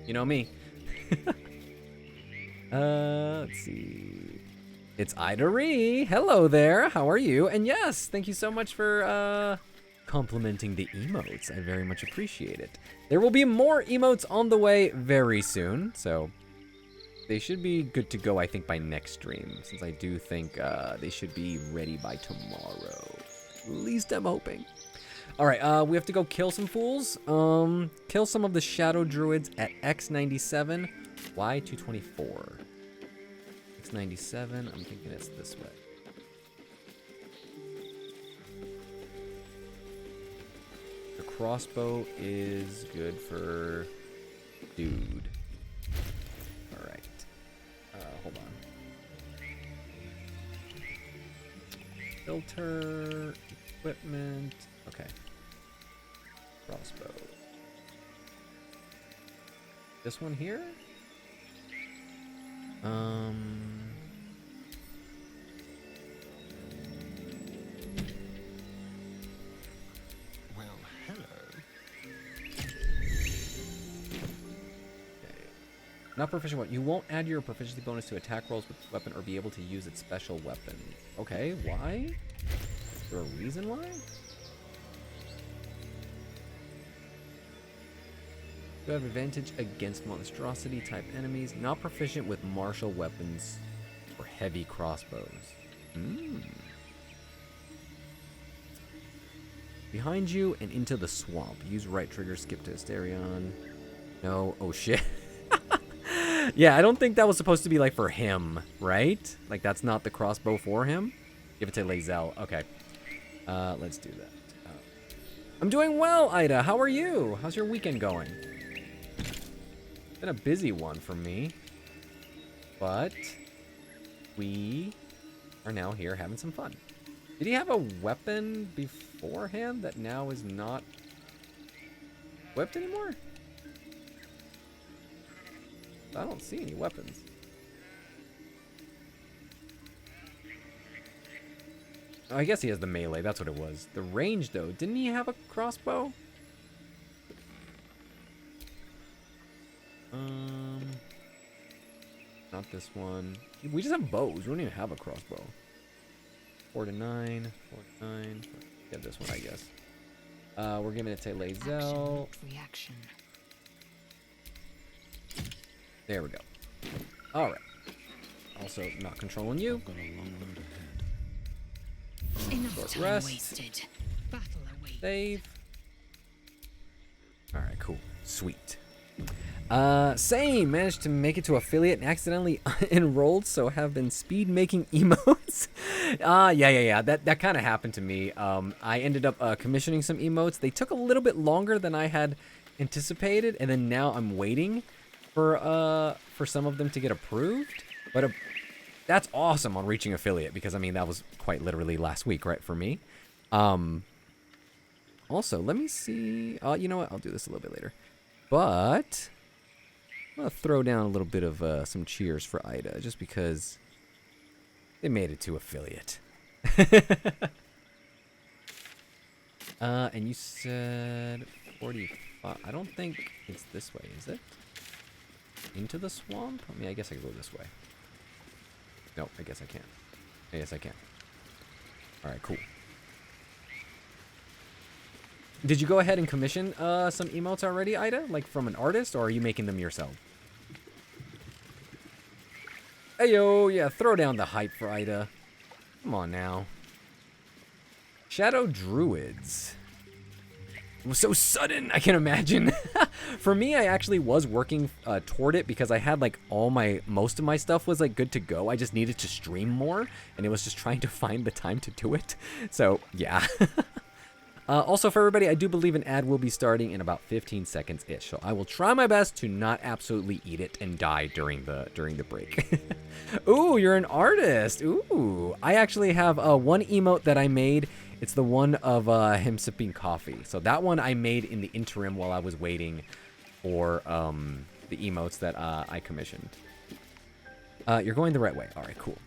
[SPEAKER 1] You know me. Let's see. It's Ida-Ree. Hello there. How are you? And yes, thank you so much for complimenting the emotes. I very much appreciate it. There will be more emotes on the way very soon, so they should be good to go, I think, by next stream, since I do think they should be ready by tomorrow. At least I'm hoping. All right, we have to go kill some fools. Kill some of the shadow druids at X97, Y224. X97, I'm thinking it's this way. The crossbow is good for dude. All right. Hold on. Filter, equipment. Okay. Crossbow. This one here?
[SPEAKER 7] Well, hello.
[SPEAKER 1] Okay. Not proficient one. You won't add your proficiency bonus to attack rolls with the weapon or be able to use its special weapon. Okay, why? Is there a reason why? You have advantage against monstrosity type enemies. Not proficient with martial weapons or heavy crossbows. Behind you and into the swamp. Use right trigger, skip to Asterion. No, oh shit. Yeah, I don't think that was supposed to be like for him, right? Like that's not the crossbow for him. Give it to Lae'zel. Okay. Let's do that. I'm doing well, Ida. How are you? How's your weekend going? Been a busy one for me, but we are now here having some fun. Did he have a weapon beforehand that now is not equipped anymore? I don't see any weapons. Oh, I guess he has the melee. That's what it was. The range, though. Didn't he have a crossbow? Not this one. We just have bows. We don't even have a crossbow. 4 to 9. 4 to 9. Get this one, I guess. We're giving it to Lae'zel.
[SPEAKER 6] Reaction.
[SPEAKER 1] There we go. All right. Also, not controlling you.
[SPEAKER 2] I've got a long road ahead.
[SPEAKER 5] Enough
[SPEAKER 1] Short
[SPEAKER 5] time
[SPEAKER 1] rest.
[SPEAKER 5] wasted. Battle awaits.
[SPEAKER 1] Save. All right, cool. Sweet. Same. Managed to make it to affiliate and accidentally enrolled, so have been speed making emotes. Yeah. That kind of happened to me. I ended up commissioning some emotes. They took a little bit longer than I had anticipated, and then now I'm waiting for some of them to get approved. But that's awesome on reaching affiliate, because I mean that was quite literally last week, right, for me. Also, let me see. You know what? I'll do this a little bit later. But I'm gonna throw down a little bit of some cheers for Ida, just because they made it to affiliate. And you said 45. I don't think it's this way, is it? into the swamp? I mean, I guess I could go this way. No, I guess I can't. I guess I can. Alright, cool. Did you go ahead and commission some emotes already, Ida? Like from an artist, or are you making them yourself? Heyo, yeah, throw down the hype for Ida. Come on now. Shadow Druids. It was so sudden, I can imagine. For me, I actually was working toward it because I had like most of my stuff was like good to go. I just needed to stream more, and it was just trying to find the time to do it. So yeah. Also for everybody, I do believe an ad will be starting in about 15 seconds-ish. So I will try my best to not absolutely eat it and die during the break. Ooh, you're an artist. Ooh, I actually have one emote that I made. It's the one of him sipping coffee. So that one I made in the interim while I was waiting for the emotes that I commissioned. You're going the right way. All right, cool.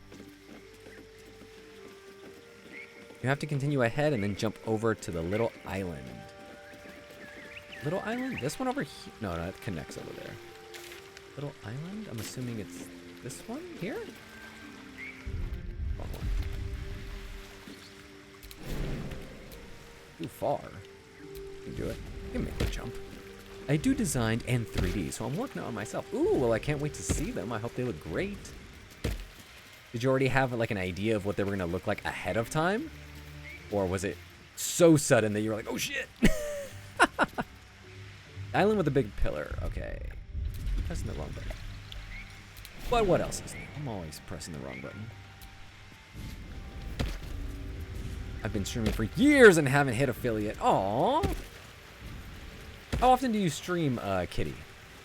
[SPEAKER 1] You have to continue ahead and then jump over to the little island. Little island? This one over here? No, it connects over there. Little island? I'm assuming it's this one here? Wrong one. Too far. You can do it. You can make the jump. I do designed and 3D, so I'm working on myself. Ooh, well, I can't wait to see them. I hope they look great. Did you already have like an idea of what they were gonna look like ahead of time? Or was it so sudden that you were like, oh shit? Island with a big pillar. Okay. Pressing the wrong button. But what else is new? I'm always pressing the wrong button. I've been streaming for years and haven't hit affiliate. Aww. How often do you stream, Kitty?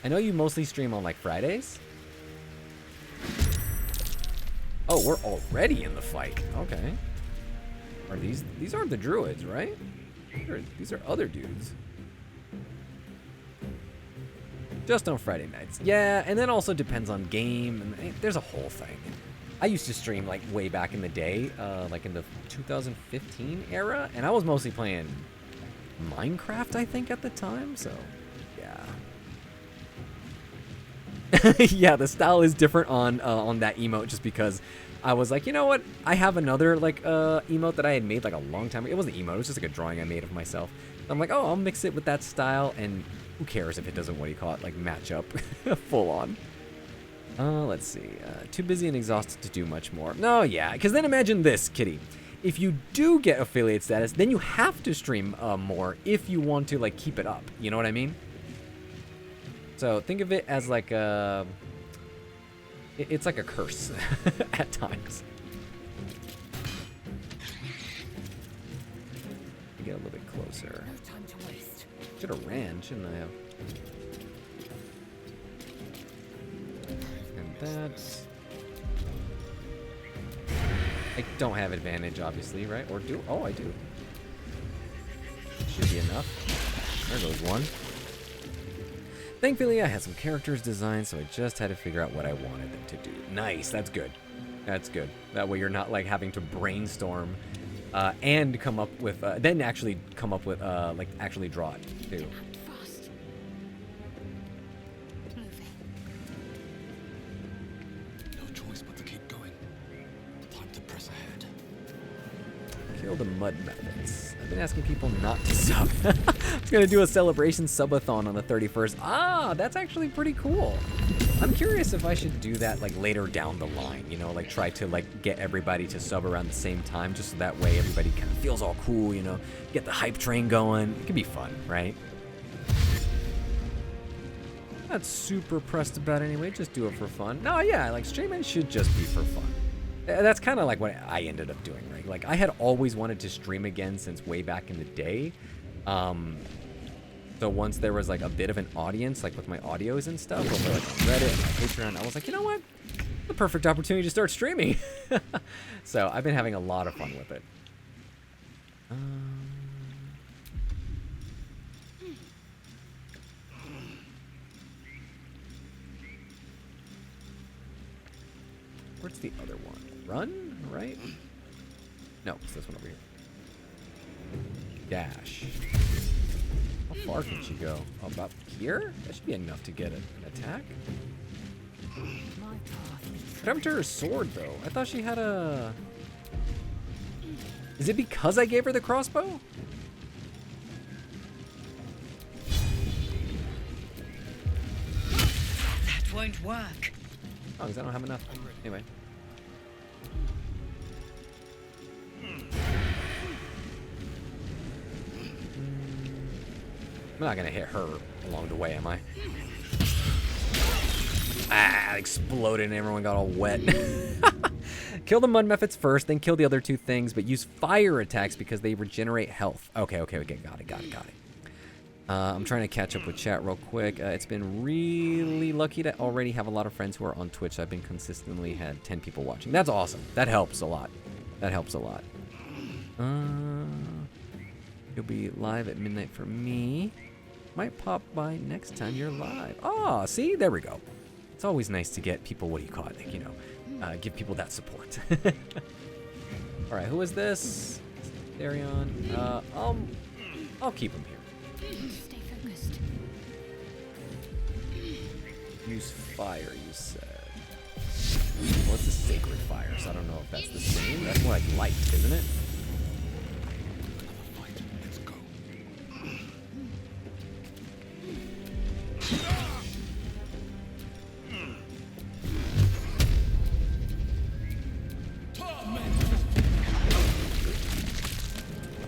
[SPEAKER 1] I know you mostly stream on like Fridays. Oh, we're already in the fight. Okay. Are these aren't the druids, right? These are other dudes. Just on Friday nights. Yeah, and then also depends on game, and there's a whole thing. I used to stream like way back in the day, like in the 2015 era, and I was mostly playing Minecraft, I think, at the time, so yeah. Yeah, the style is different on that emote just because I was like, you know what? I have another like emote that I had made like a long time ago. It wasn't emote, it was just like a drawing I made of myself. I'm like, oh, I'll mix it with that style, and who cares if it doesn't, what do you call it, like match up full on. Let's see. Too busy and exhausted to do much more. No, yeah, because then imagine this, Kitty. If you do get affiliate status, then you have to stream more if you want to like keep it up. You know what I mean? So think of it as like a... It's like a curse at times. Get a little bit closer.
[SPEAKER 5] No time to waste.
[SPEAKER 1] Should have ran, shouldn't I have? And that. I don't have advantage, obviously, right? Or do? Oh, I do. Should be enough. There goes one. Thankfully, I had some characters designed, so I just had to figure out what I wanted them to do. Nice, that's good. That's good. That way you're not like having to brainstorm and come up with, then actually come up with, like actually draw it too.
[SPEAKER 5] Fast. Moving.
[SPEAKER 8] No choice but to keep going. Time to press ahead.
[SPEAKER 1] Kill the mud methods. I've been asking people not to sub. I was gonna do a celebration subathon on the 31st. Ah, that's actually pretty cool. I'm curious if I should do that like later down the line, you know, like try to like get everybody to sub around the same time, just so that way everybody kind of feels all cool, you know, get the hype train going. It could be fun, right? Not super pressed about it anyway, just do it for fun. No, yeah, like streaming should just be for fun. That's kind of like what I ended up doing, right? Like I had always wanted to stream again since way back in the day. So once there was like a bit of an audience, like with my audios and stuff, over like on Reddit and my Patreon, I was like, you know what? The perfect opportunity to start streaming. So I've been having a lot of fun with it. Where's the other one? Run, right? No, it's this one over here. Dash. How far can she go? Oh, about here? That should be enough to get an attack. What happened to her sword, though? I thought she had a... Is it because I gave her the crossbow?
[SPEAKER 6] That won't work.
[SPEAKER 1] Oh, because I don't have enough. Anyway. I'm not gonna hit her along the way, am I? Ah, exploded and everyone got all wet. Kill the mud mephits first, then kill the other two things, but use fire attacks because they regenerate health. Okay, got it. I'm trying to catch up with chat real quick. It's been really lucky to already have a lot of friends who are on Twitch. I've been consistently had 10 people watching. That's awesome. That helps a lot. You'll be live at midnight for me. Might pop by next time you're live. Oh, see? There we go. It's always nice to get people, what do you call it? Like, you know, give people that support. All right, who is this? Darion. I'll keep him here.
[SPEAKER 5] Stay focused.
[SPEAKER 1] Use fire, you said. Well, it's a sacred fire, so I don't know if that's the same. That's more like light, isn't it?
[SPEAKER 8] Fight. Let's go.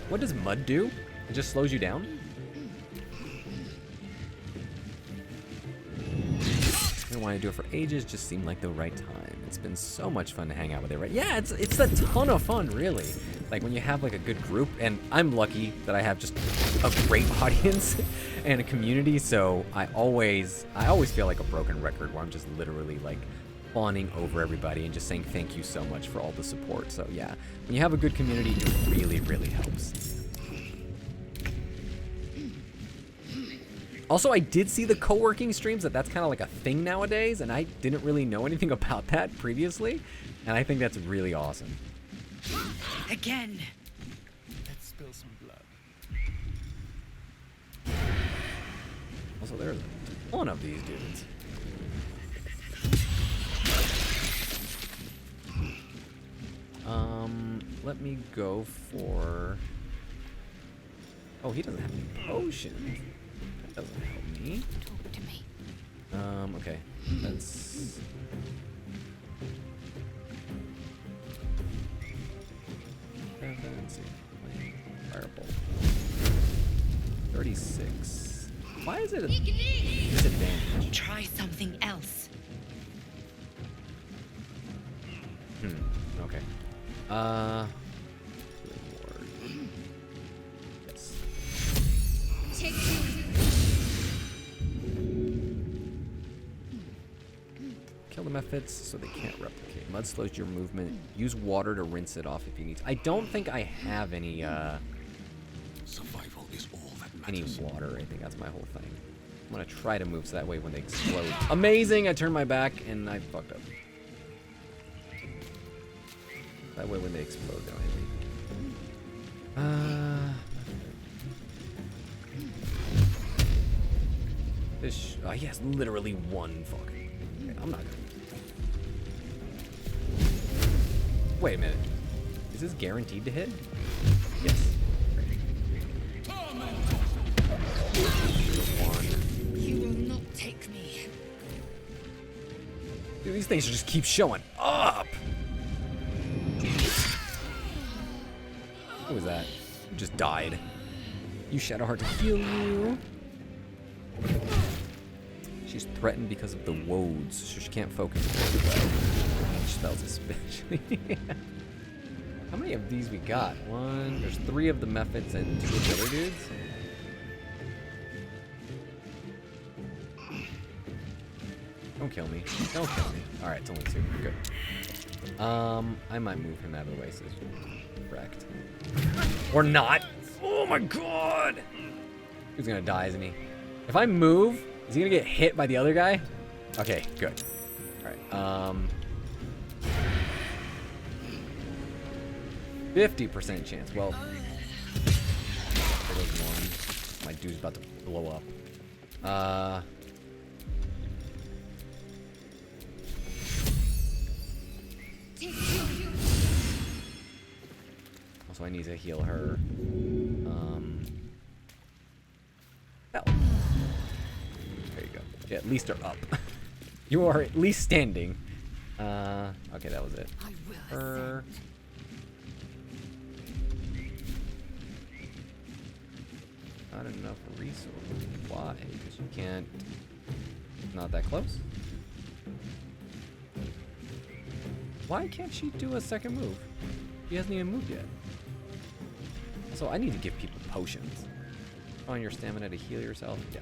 [SPEAKER 1] What does mud do? It just slows you down? I didn't want to do it for ages, just seemed like the right time. It's been so much fun to hang out with it, right? Yeah, it's a ton of fun, really. Like when you have like a good group, and I'm lucky that I have just a great audience and a community, so I always feel like a broken record where I'm just literally like fawning over everybody and just saying thank you so much for all the support. So yeah, when you have a good community, it really, really helps. Also, I did see the co-working streams, that's kind of like a thing nowadays, and I didn't really know anything about that previously, and I think that's really awesome.
[SPEAKER 6] Again.
[SPEAKER 7] Let's spill some blood.
[SPEAKER 1] Also, there's one of these dudes. Let me go for... Oh, he doesn't have any potions. That doesn't help me.
[SPEAKER 5] Talk to me.
[SPEAKER 1] Okay. Let's... Fireball. 36. Why is it a disadvantage?
[SPEAKER 6] Try something else.
[SPEAKER 1] Okay. Reward. Yes.
[SPEAKER 5] Take
[SPEAKER 1] Kill the mephits so they can't replicate. Mud slows your movement. Use water to rinse it off if you need to. I don't think I have any
[SPEAKER 8] Survival is all that
[SPEAKER 1] any
[SPEAKER 8] matters.
[SPEAKER 1] water. I think that's my whole thing. I'm gonna try to move so that way when they explode. Amazing! I turned my back and I fucked up. That way when they explode, they'll hit me. This. He has literally one fucking. Okay, I'm not gonna. Wait a minute. Is this guaranteed to hit? Yes. One.
[SPEAKER 5] You will not take me.
[SPEAKER 1] Dude, these things just keep showing up. What was that? You just died. You Shadowheart to heal you. She's threatened because of the woads, so she can't focus very well. Range spells especially. How many of these we got? One. There's 3 of the mephits and 2 of the other dudes. Don't kill me. Don't kill me. Alright, it's only 2. Good. I might move him out of the way so he's wrecked. Or not. Oh my god! He's gonna die, isn't he? If I move, is he gonna get hit by the other guy? Okay, good. Alright, 50% chance. Well, there goes one. My dude's about to blow up.
[SPEAKER 5] Take you.
[SPEAKER 1] Also, I need to heal her. Hell. There you go. Yeah, at least are up. You are at least standing. Okay, that was it.
[SPEAKER 5] I will
[SPEAKER 1] Her. Not enough resources. Why? Because you can't. Not that close. Why can't she do a second move? She hasn't even moved yet. So I need to give people potions. On your stamina to heal yourself. Yeah.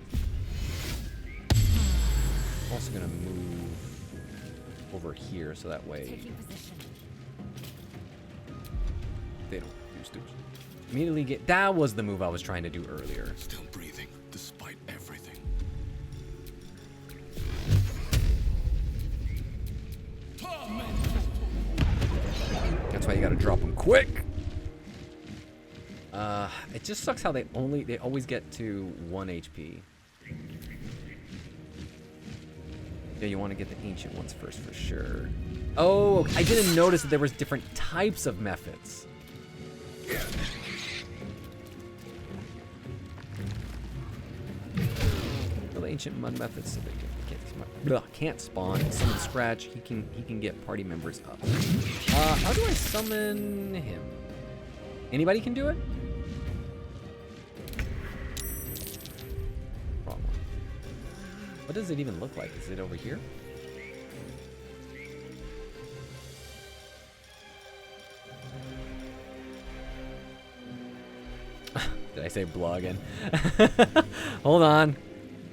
[SPEAKER 1] I'm also gonna move over here so that way
[SPEAKER 5] taking position.
[SPEAKER 1] they don't do stupid. Immediately get. That was the move I was trying to do earlier.
[SPEAKER 8] Still breathing, despite everything.
[SPEAKER 1] That's why you gotta drop them quick. It just sucks how they always get to 1 HP. Yeah, you want to get the ancient ones first for sure. Oh, I didn't notice that there was different types of methods. The ancient mud methods, so they can't spawn. Summon Scratch. He can get party members up. How do I summon him? Anybody can do it? Wrong one. What does it even look like? Is it over here? Did I say blah again? Hold on.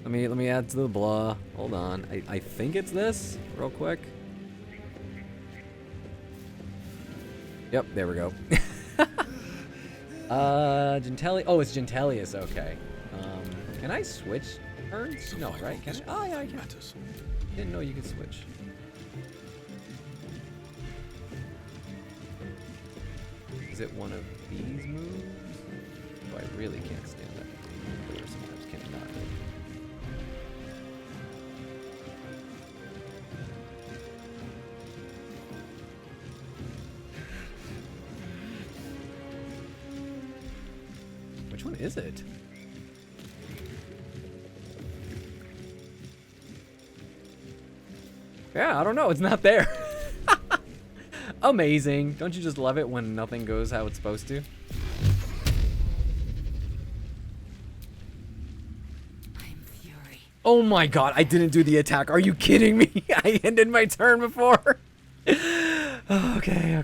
[SPEAKER 1] Let me add to the blah. Hold on. I think it's this, real quick. Yep, there we go. Genteli. Oh, it's Gentelius. Okay. Can I switch turns? No, right? Can I? Oh, yeah, I can. Didn't know you could switch. Is it one of these moves? Oh, I really can't stand that. Or sometimes cannot. Which one is it? Yeah, I don't know. It's not there. Amazing. Don't you just love it when nothing goes how it's supposed to?
[SPEAKER 5] I'm fury.
[SPEAKER 1] Oh my god, I didn't do the attack. Are you kidding me? I ended my turn before. Okay.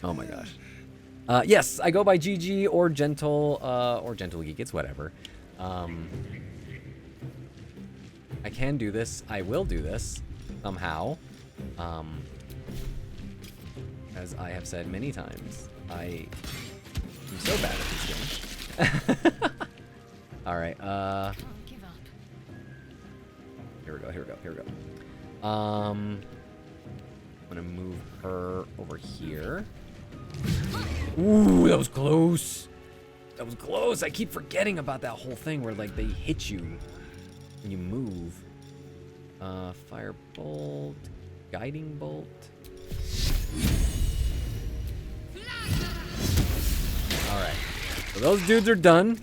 [SPEAKER 1] Oh my gosh. Yes, I go by GG or Gentle Geek. It's whatever. I can do this. I will do this somehow. As I have said many times, I am so bad at this game. All right.
[SPEAKER 5] Can't give up.
[SPEAKER 1] Here we go. I'm gonna move her over here. Ooh, that was close. I keep forgetting about that whole thing where like they hit you when you move. Fire bolt, guiding bolt. All right, so those dudes are done.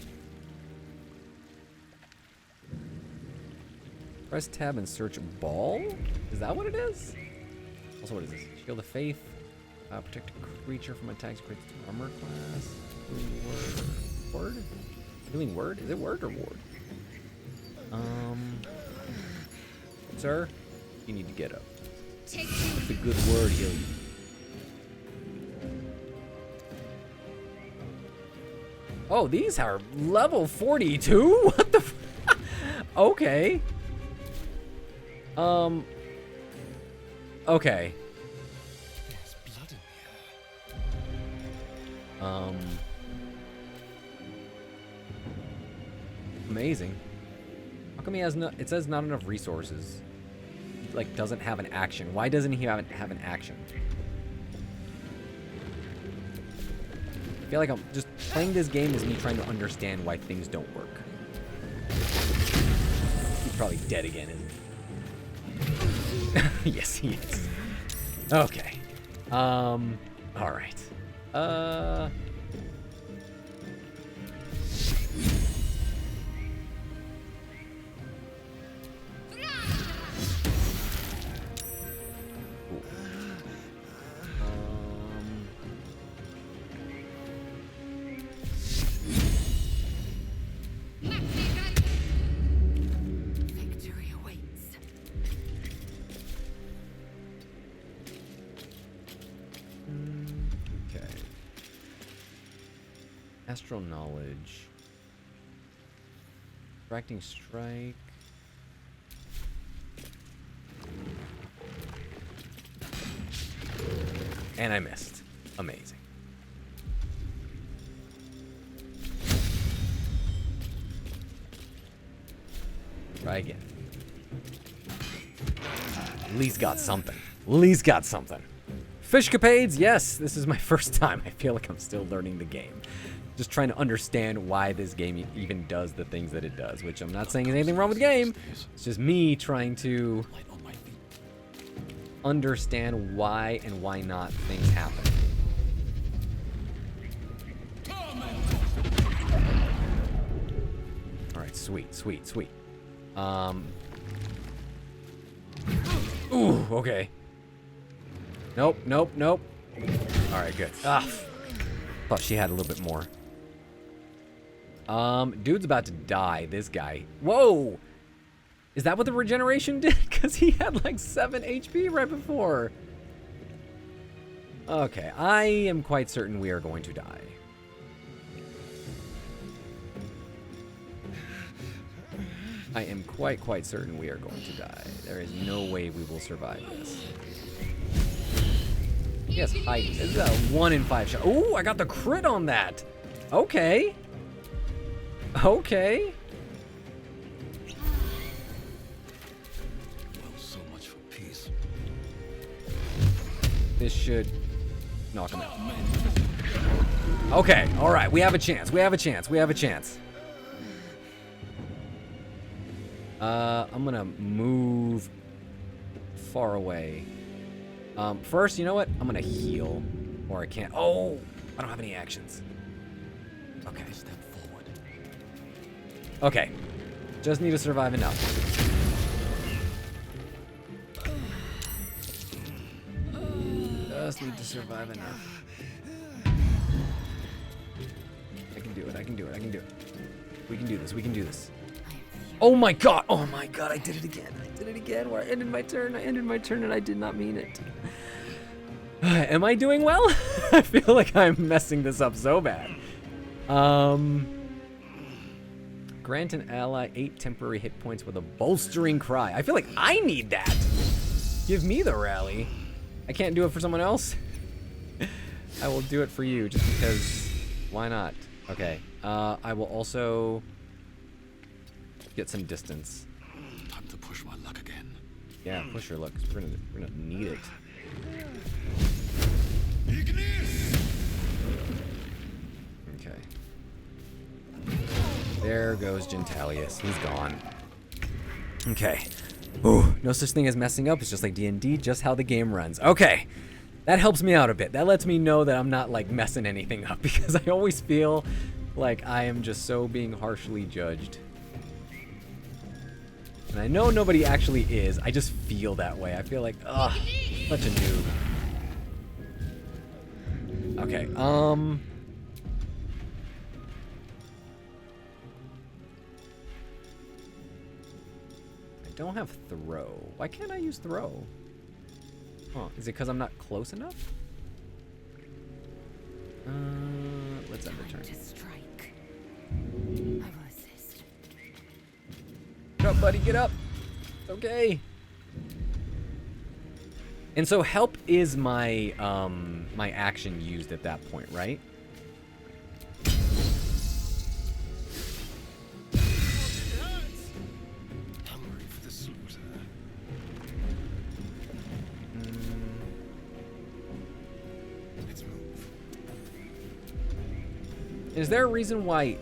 [SPEAKER 1] Press tab and search ball. Is that what it is? Also, what is this? Shield of Faith. Protect a creature from attacks. Creates armor class. Word. Healing word. Is it word or ward? Sir, you need to get up.
[SPEAKER 5] Take
[SPEAKER 1] What's a good word heal you? Oh, these are level 42? What the f- Okay. Okay.
[SPEAKER 7] There's blood in here.
[SPEAKER 1] Amazing. How come he has no? It says not enough resources. He, like, doesn't have an action. Why doesn't he have an action? I feel like I'm just playing this game is me trying to understand why things don't work. He's probably dead again, isn't he? Yes, he is. Okay. All right.
[SPEAKER 5] Victory awaits.
[SPEAKER 1] Okay. Astral knowledge. Distracting strike. And I missed. Amazing. Try again. Lee's got something. Lee's got something. Fishcapades, yes, this is my first time. I feel like I'm still learning the game. Just trying to understand why this game even does the things that it does, which I'm not saying is anything wrong with the game. It's just me trying to understand why and why not things happen. All right, sweet, sweet, sweet. Ooh, okay. Nope, nope, nope. All right, good. Ah, thought she had a little bit more. Dude's about to die, this guy. Whoa! Is that what the regeneration did? Because he had like 7 HP right before. Okay, I am quite certain we are going to die. I am quite certain we are going to die. There is no way we will survive this. Yes, height. This is a 1 in 5 shot. Ooh, I got the crit on that. Okay. Okay.
[SPEAKER 8] Well, so much for peace.
[SPEAKER 1] This should knock him out. Okay, all right. We have a chance. We have a chance. We have a chance. I'm gonna move far away. First, you know what? I'm gonna heal, or I can't. Oh, I don't have any actions. Okay.
[SPEAKER 8] Step forward.
[SPEAKER 1] Okay. Just need to survive enough. Just need to survive enough. I can do it. I can do it. I can do it. We can do this. We can do this. Oh my god! Oh my god, I did it again. I did it again where I ended my turn. I ended my turn and I did not mean it. Am I doing well? I feel like I'm messing this up so bad. Grant an ally 8 temporary hit points with a bolstering cry. I feel like I need that. Give me the rally. I can't do it for someone else. I will do it for you just because. Why not? Okay. I will also get some distance.
[SPEAKER 8] Time to push my luck again.
[SPEAKER 1] Yeah, push your luck. 'Cause we're gonna need it. Okay. There goes Gentalius. He's gone. Okay. Ooh, no such thing as messing up. It's just like D&D, just how the game runs. Okay. That helps me out a bit. That lets me know that I'm not like messing anything up because I always feel like I am just so being harshly judged. And I know nobody actually is. I just feel that way. I feel like, ugh, such a noob. Okay, I don't have throw. Why can't I use throw? Huh, is it because I'm not close enough? Let's end the turn.
[SPEAKER 5] To strike. I will assist.
[SPEAKER 1] Get up, buddy, get up. It's okay. And so help is my my action used at that point, right?
[SPEAKER 7] Hungry for the slaughter. Let's move.
[SPEAKER 1] Is there a reason why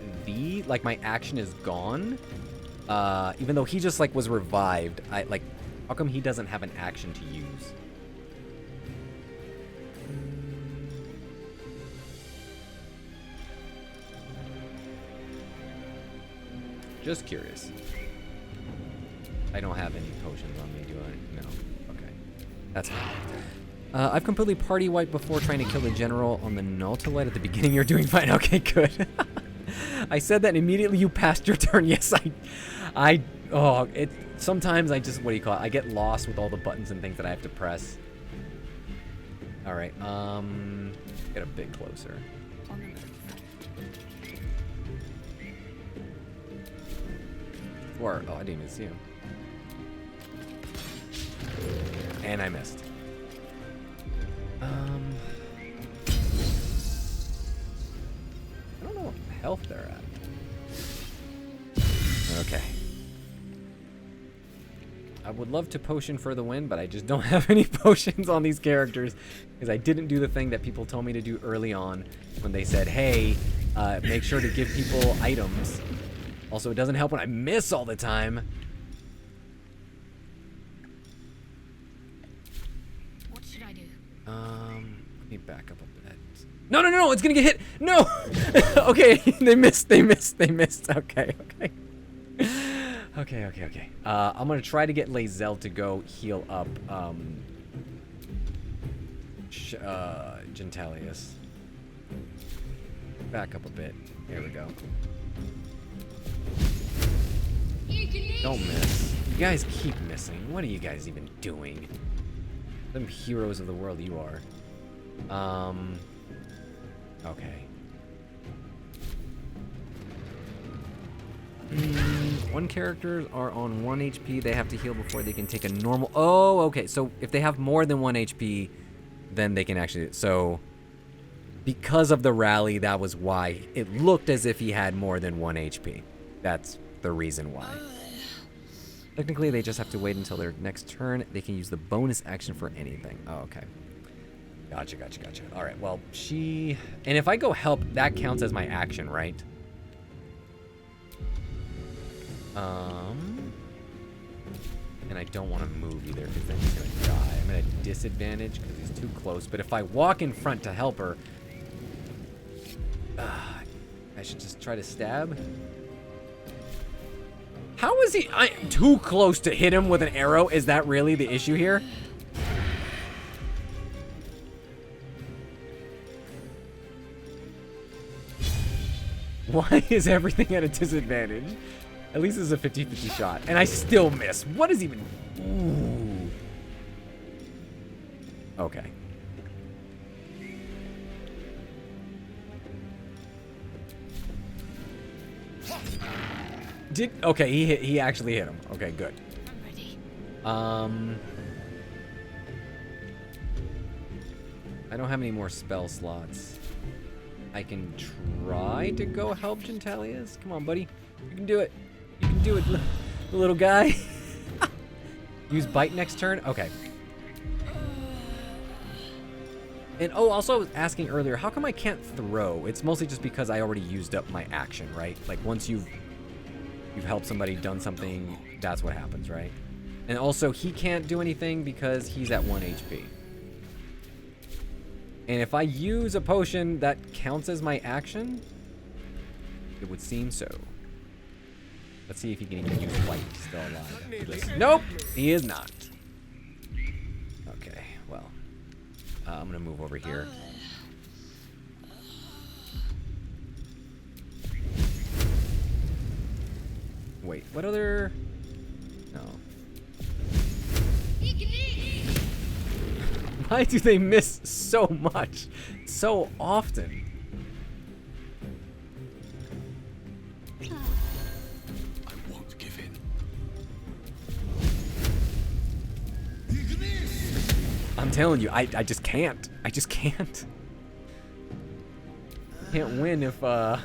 [SPEAKER 1] like my action is gone? Even though he just like was revived, how come he doesn't have an action to use? Just curious. I don't have any potions on me, do I? No. Okay. That's fine. I've completely party wiped before trying to kill the general on the Nautiloid at the beginning. You're doing fine. Okay, good. I said that and immediately you passed your turn. Yes, sometimes I just, what do you call it? I get lost with all the buttons and things that I have to press. All right, get a bit closer. Or, oh, I didn't even see him. And I missed. I don't know what health they're at. Okay. I would love to potion for the win, but I just don't have any potions on these characters because I didn't do the thing that people told me to do early on when they said, hey, make sure to give people items. Also, it doesn't help when I miss all the time.
[SPEAKER 5] What should I do?
[SPEAKER 1] Let me back up a bit. No, it's gonna get hit. No. Okay, they missed. Okay. Okay. I'm gonna try to get Lae'zel to go heal up Gentalius. Back up a bit. There we go. Don't miss. You guys keep missing. What are you guys even doing? Them heroes of the world you are. Okay. One characters are on 1 HP. They have to heal before they can take a normal. Oh, okay. So if they have more than 1 HP, then they can actually. So because of the rally, that was why it looked as if he had more than 1 HP. That's the reason why. Technically, they just have to wait until their next turn. They can use the bonus action for anything. Oh, okay. Gotcha. All right. Well, and if I go help, that counts as my action, right? And I don't want to move either because then he's going to die. I'm at a disadvantage because he's too close. But if I walk in front to help her, I should just try to stab. How is he too close to hit him with an arrow? Is that really the issue here? Why is everything at a disadvantage? At least it's a 50-50 shot. And I still miss. What is even... Ooh. Okay. Okay, he actually hit him. Okay, good.
[SPEAKER 5] I'm ready.
[SPEAKER 1] I don't have any more spell slots. I can try to go help Gentalius. Come on, buddy. You can do it. You can do it, little guy. Use bite next turn? Okay. And also I was asking earlier, how come I can't throw? It's mostly just because I already used up my action, right? Like once you've helped somebody, done something, that's what happens, right? And also he can't do anything because he's at 1 HP. And if I use a potion that counts as my action, it would seem so. Let's see if he can even use white. He's still alive. Nope, he is not. Okay, well, I'm gonna move over here. Wait, what other? No. Why do they miss so much, so often?
[SPEAKER 8] I won't give in.
[SPEAKER 1] I'm telling you, I just can't. I just can't. Can't win if I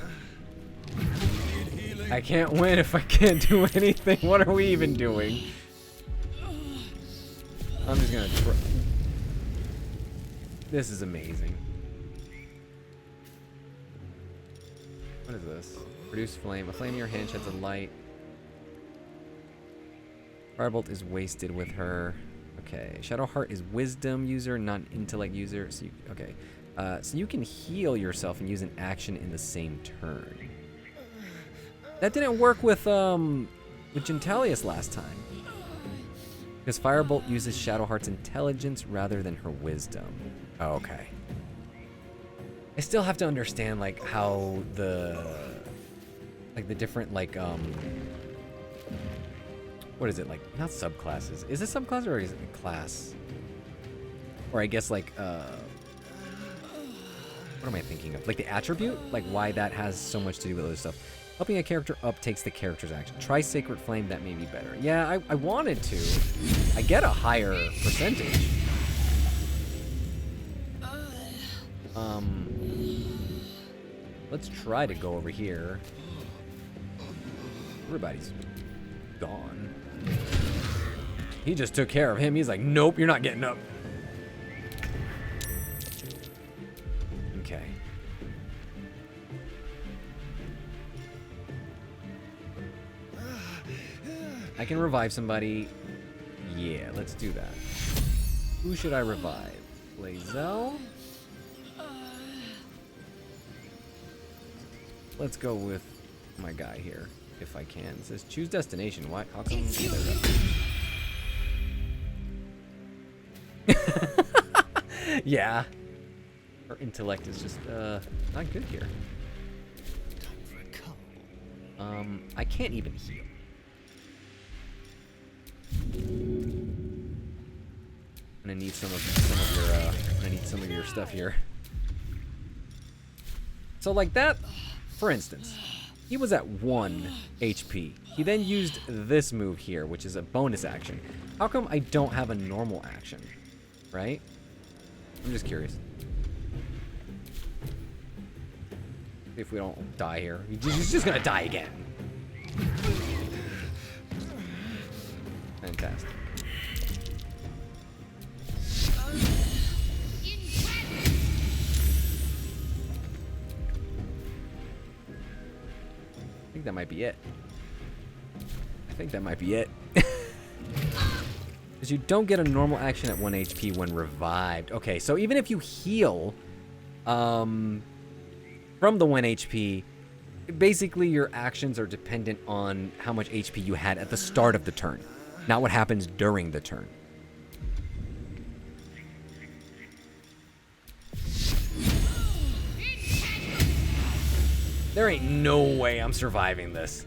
[SPEAKER 1] can't win if I can't do anything. What are we even doing? I'm just gonna try. This is amazing. What is this? Produce flame. A flame in your hand sheds a light. Firebolt is wasted with her. Okay. Shadowheart is wisdom user, not intellect user. So okay. So you can heal yourself and use an action in the same turn. That didn't work with Gentalius last time. Because Firebolt uses Shadowheart's intelligence rather than her wisdom. Oh, okay. I still have to understand like how the different like what is it, like not subclasses. Is it subclass or is it a class? Or I guess like what am I thinking of? Like the attribute? Like why that has so much to do with other stuff. Helping a character up takes the character's action. Try Sacred Flame, that may be better. Yeah, I wanted to. I get a higher percentage. Let's try to go over here. Everybody's gone. He just took care of him. He's like, nope, you're not getting up. Okay. I can revive somebody. Yeah, let's do that. Who should I revive? Lae'zel? Let's go with my guy here, if I can. It says choose destination. Why? How come? Yeah. Her intellect is just not good here. I can't even heal. I'm gonna need some of your stuff here. So like that, for instance, he was at 1 HP. He then used this move here, which is a bonus action. How come I don't have a normal action? Right? I'm just curious. If we don't die here. He's just gonna die again. Fantastic. I think that might be it. Because you don't get a normal action at 1 HP when revived. Okay, so even if you heal from the 1 HP, basically your actions are dependent on how much HP you had at the start of the turn, not what happens during the turn. There ain't no way I'm surviving this.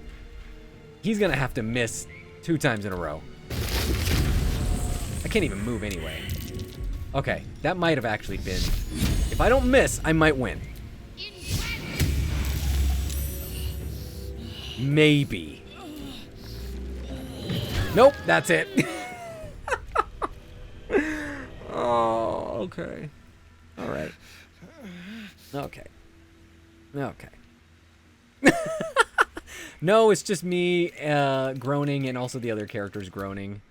[SPEAKER 1] He's gonna have to miss 2 times in a row. I can't even move anyway. Okay, that might have actually been... If I don't miss, I might win. Maybe. Nope, that's it. Oh, okay. All right. Okay. Okay. No, it's just me groaning and also the other characters groaning.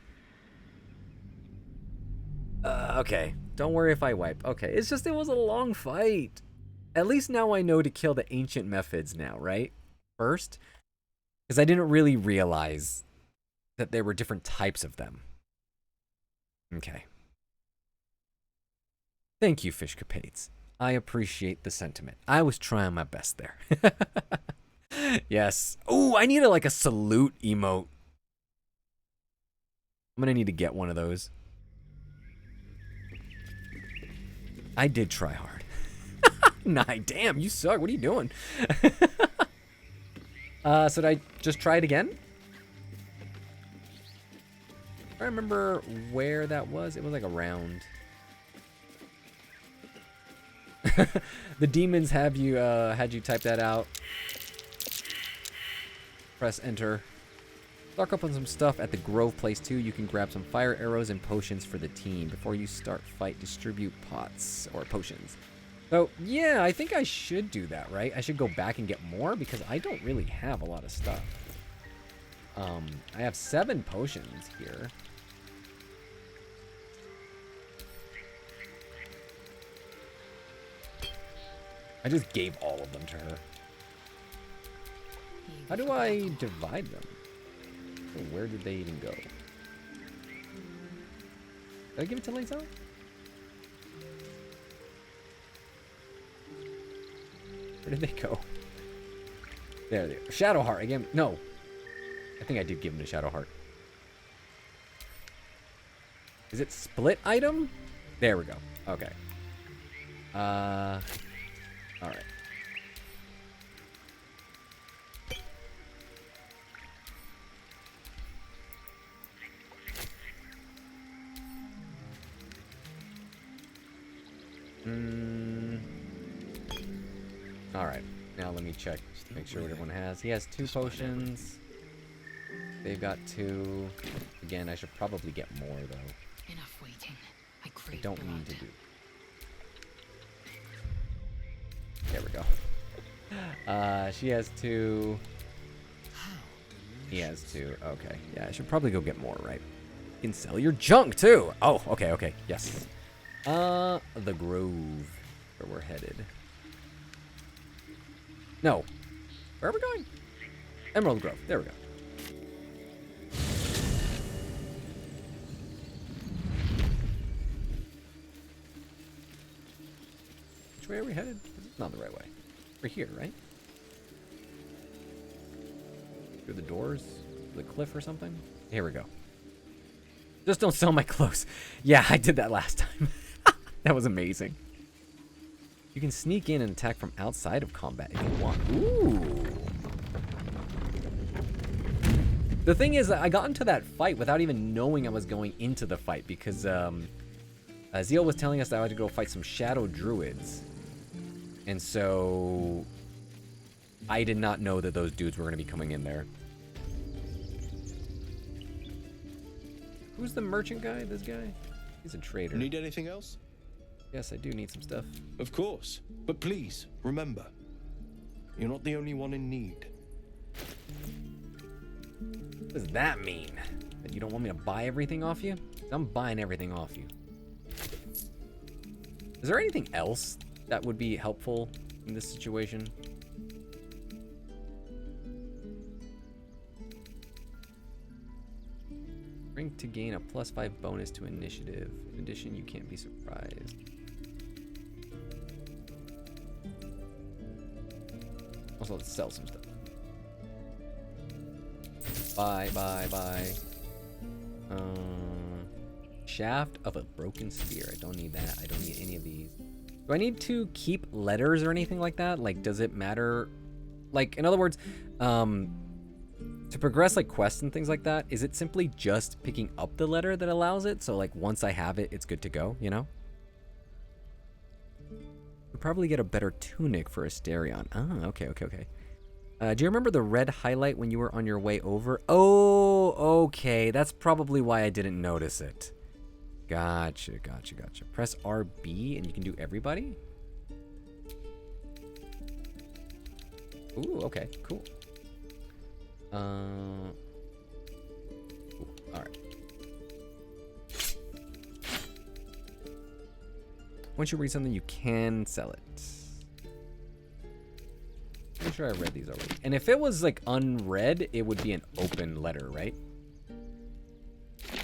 [SPEAKER 1] Okay. Don't worry if I wipe. Okay, it's just it was a long fight. At least now I know to kill the ancient methods now, right? First. Because I didn't really realize that there were different types of them. Okay. Thank you, Fishcapades. I appreciate the sentiment. I was trying my best there. Yes. Oh, I need a salute emote. I'm gonna need to get one of those. I did try hard. Nah, damn, you suck. What are you doing? So did I just try it again? I remember where that was. It was like around. The demons have you had you type that out. Press enter. Stock up on some stuff at the Grove place too. You can grab some fire arrows and potions for the team. Before you start fight, distribute pots or potions. So yeah, I think I should do that, right? I should go back and get more because I don't really have a lot of stuff. I have 7 potions here. I just gave all of them to her. How do I divide them? So where did they even go? Did I give it to Lae'zel? Where did they go? There. Shadow heart again. No. I think I did give him the shadow heart. Is it split item? There we go. Okay. All right. All right. Now let me check. Make sure what everyone has. He has 2 potions. They've got 2. Again, I should probably get more though.
[SPEAKER 5] Enough waiting. I
[SPEAKER 1] I
[SPEAKER 5] crave
[SPEAKER 1] don't
[SPEAKER 5] blood.
[SPEAKER 1] need to do. There we go. She has 2. He has 2. Okay. Yeah, I should probably go get more, right? You can sell your junk too. Oh, okay. Yes. The Grove, where we're headed. No. Where are we going? Emerald Grove. There we go. Which way are we headed? It's not the right way. We're here, right? Through the doors? The cliff or something? Here we go. Just don't sell my clothes. Yeah, I did that last time. That was amazing. You can sneak in and attack from outside of combat if you want. Ooh. The thing is, I got into that fight without even knowing I was going into the fight because Zeal was telling us that I had to go fight some shadow druids. And so I did not know that those dudes were going to be coming in there. Who's the merchant guy? This guy? He's a trader.
[SPEAKER 9] Need anything else?
[SPEAKER 1] Yes, I do need some stuff.
[SPEAKER 9] Of course. But please, remember, you're not the only one in need.
[SPEAKER 1] What does that mean? That you don't want me to buy everything off you? I'm buying everything off you. Is there anything else that would be helpful in this situation? Drink to gain a +5 bonus to initiative. In addition, you can't be surprised. Also, let's sell some stuff. Bye. Shaft of a broken spear. I don't need that. I don't need any of these. Do I need to keep letters or anything like that? Like, does it matter? Like, in other words, to progress like quests and things like that, is it simply just picking up the letter that allows it? So like once I have it, it's good to go, you know? We'll probably get a better tunic for Asterion. Ah, okay. Do you remember the red highlight when you were on your way over? Oh, okay. That's probably why I didn't notice it. Gotcha. Press RB and you can do everybody? Ooh, okay, cool. Ooh, all right. Once you read something, you can sell it. I'm sure I read these already. And if it was like unread, it would be an open letter, right? I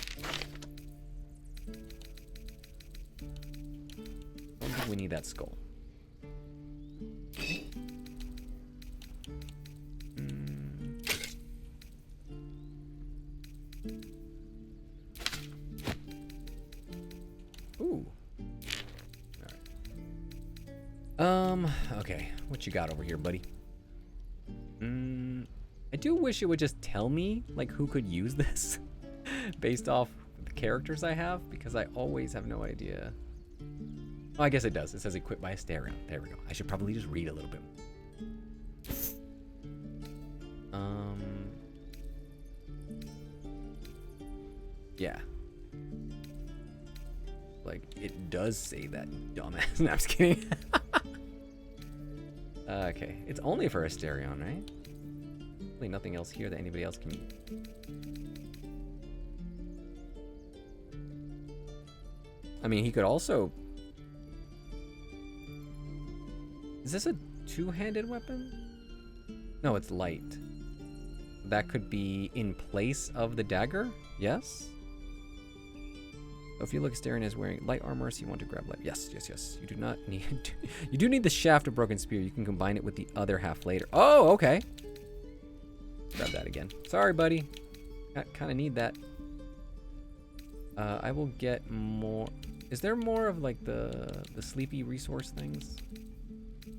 [SPEAKER 1] don't think we need that skull. Ooh. Alright. Okay. What you got over here, buddy? I do wish it would just tell me, like, who could use this based off the characters I have, because I always have no idea. Oh, I guess it does. It says equipped by Asterion. There we go. I should probably just read a little bit. Yeah. Like, it does say that, dumbass. No, I'm just kidding. Okay. It's only for Asterion, right? Really nothing else here that anybody else can use. I mean, he could also... Is this a two-handed weapon? No, it's light. That could be in place of the dagger? Yes? So if you look, Asterion is wearing light armor, so you want to grab light. Yes. You do not need... You do need the shaft of broken spear. You can combine it with the other half later. Oh, okay. grab that again. Sorry, buddy. I kind of need that. I will get more. Is there more of like the sleepy resource things?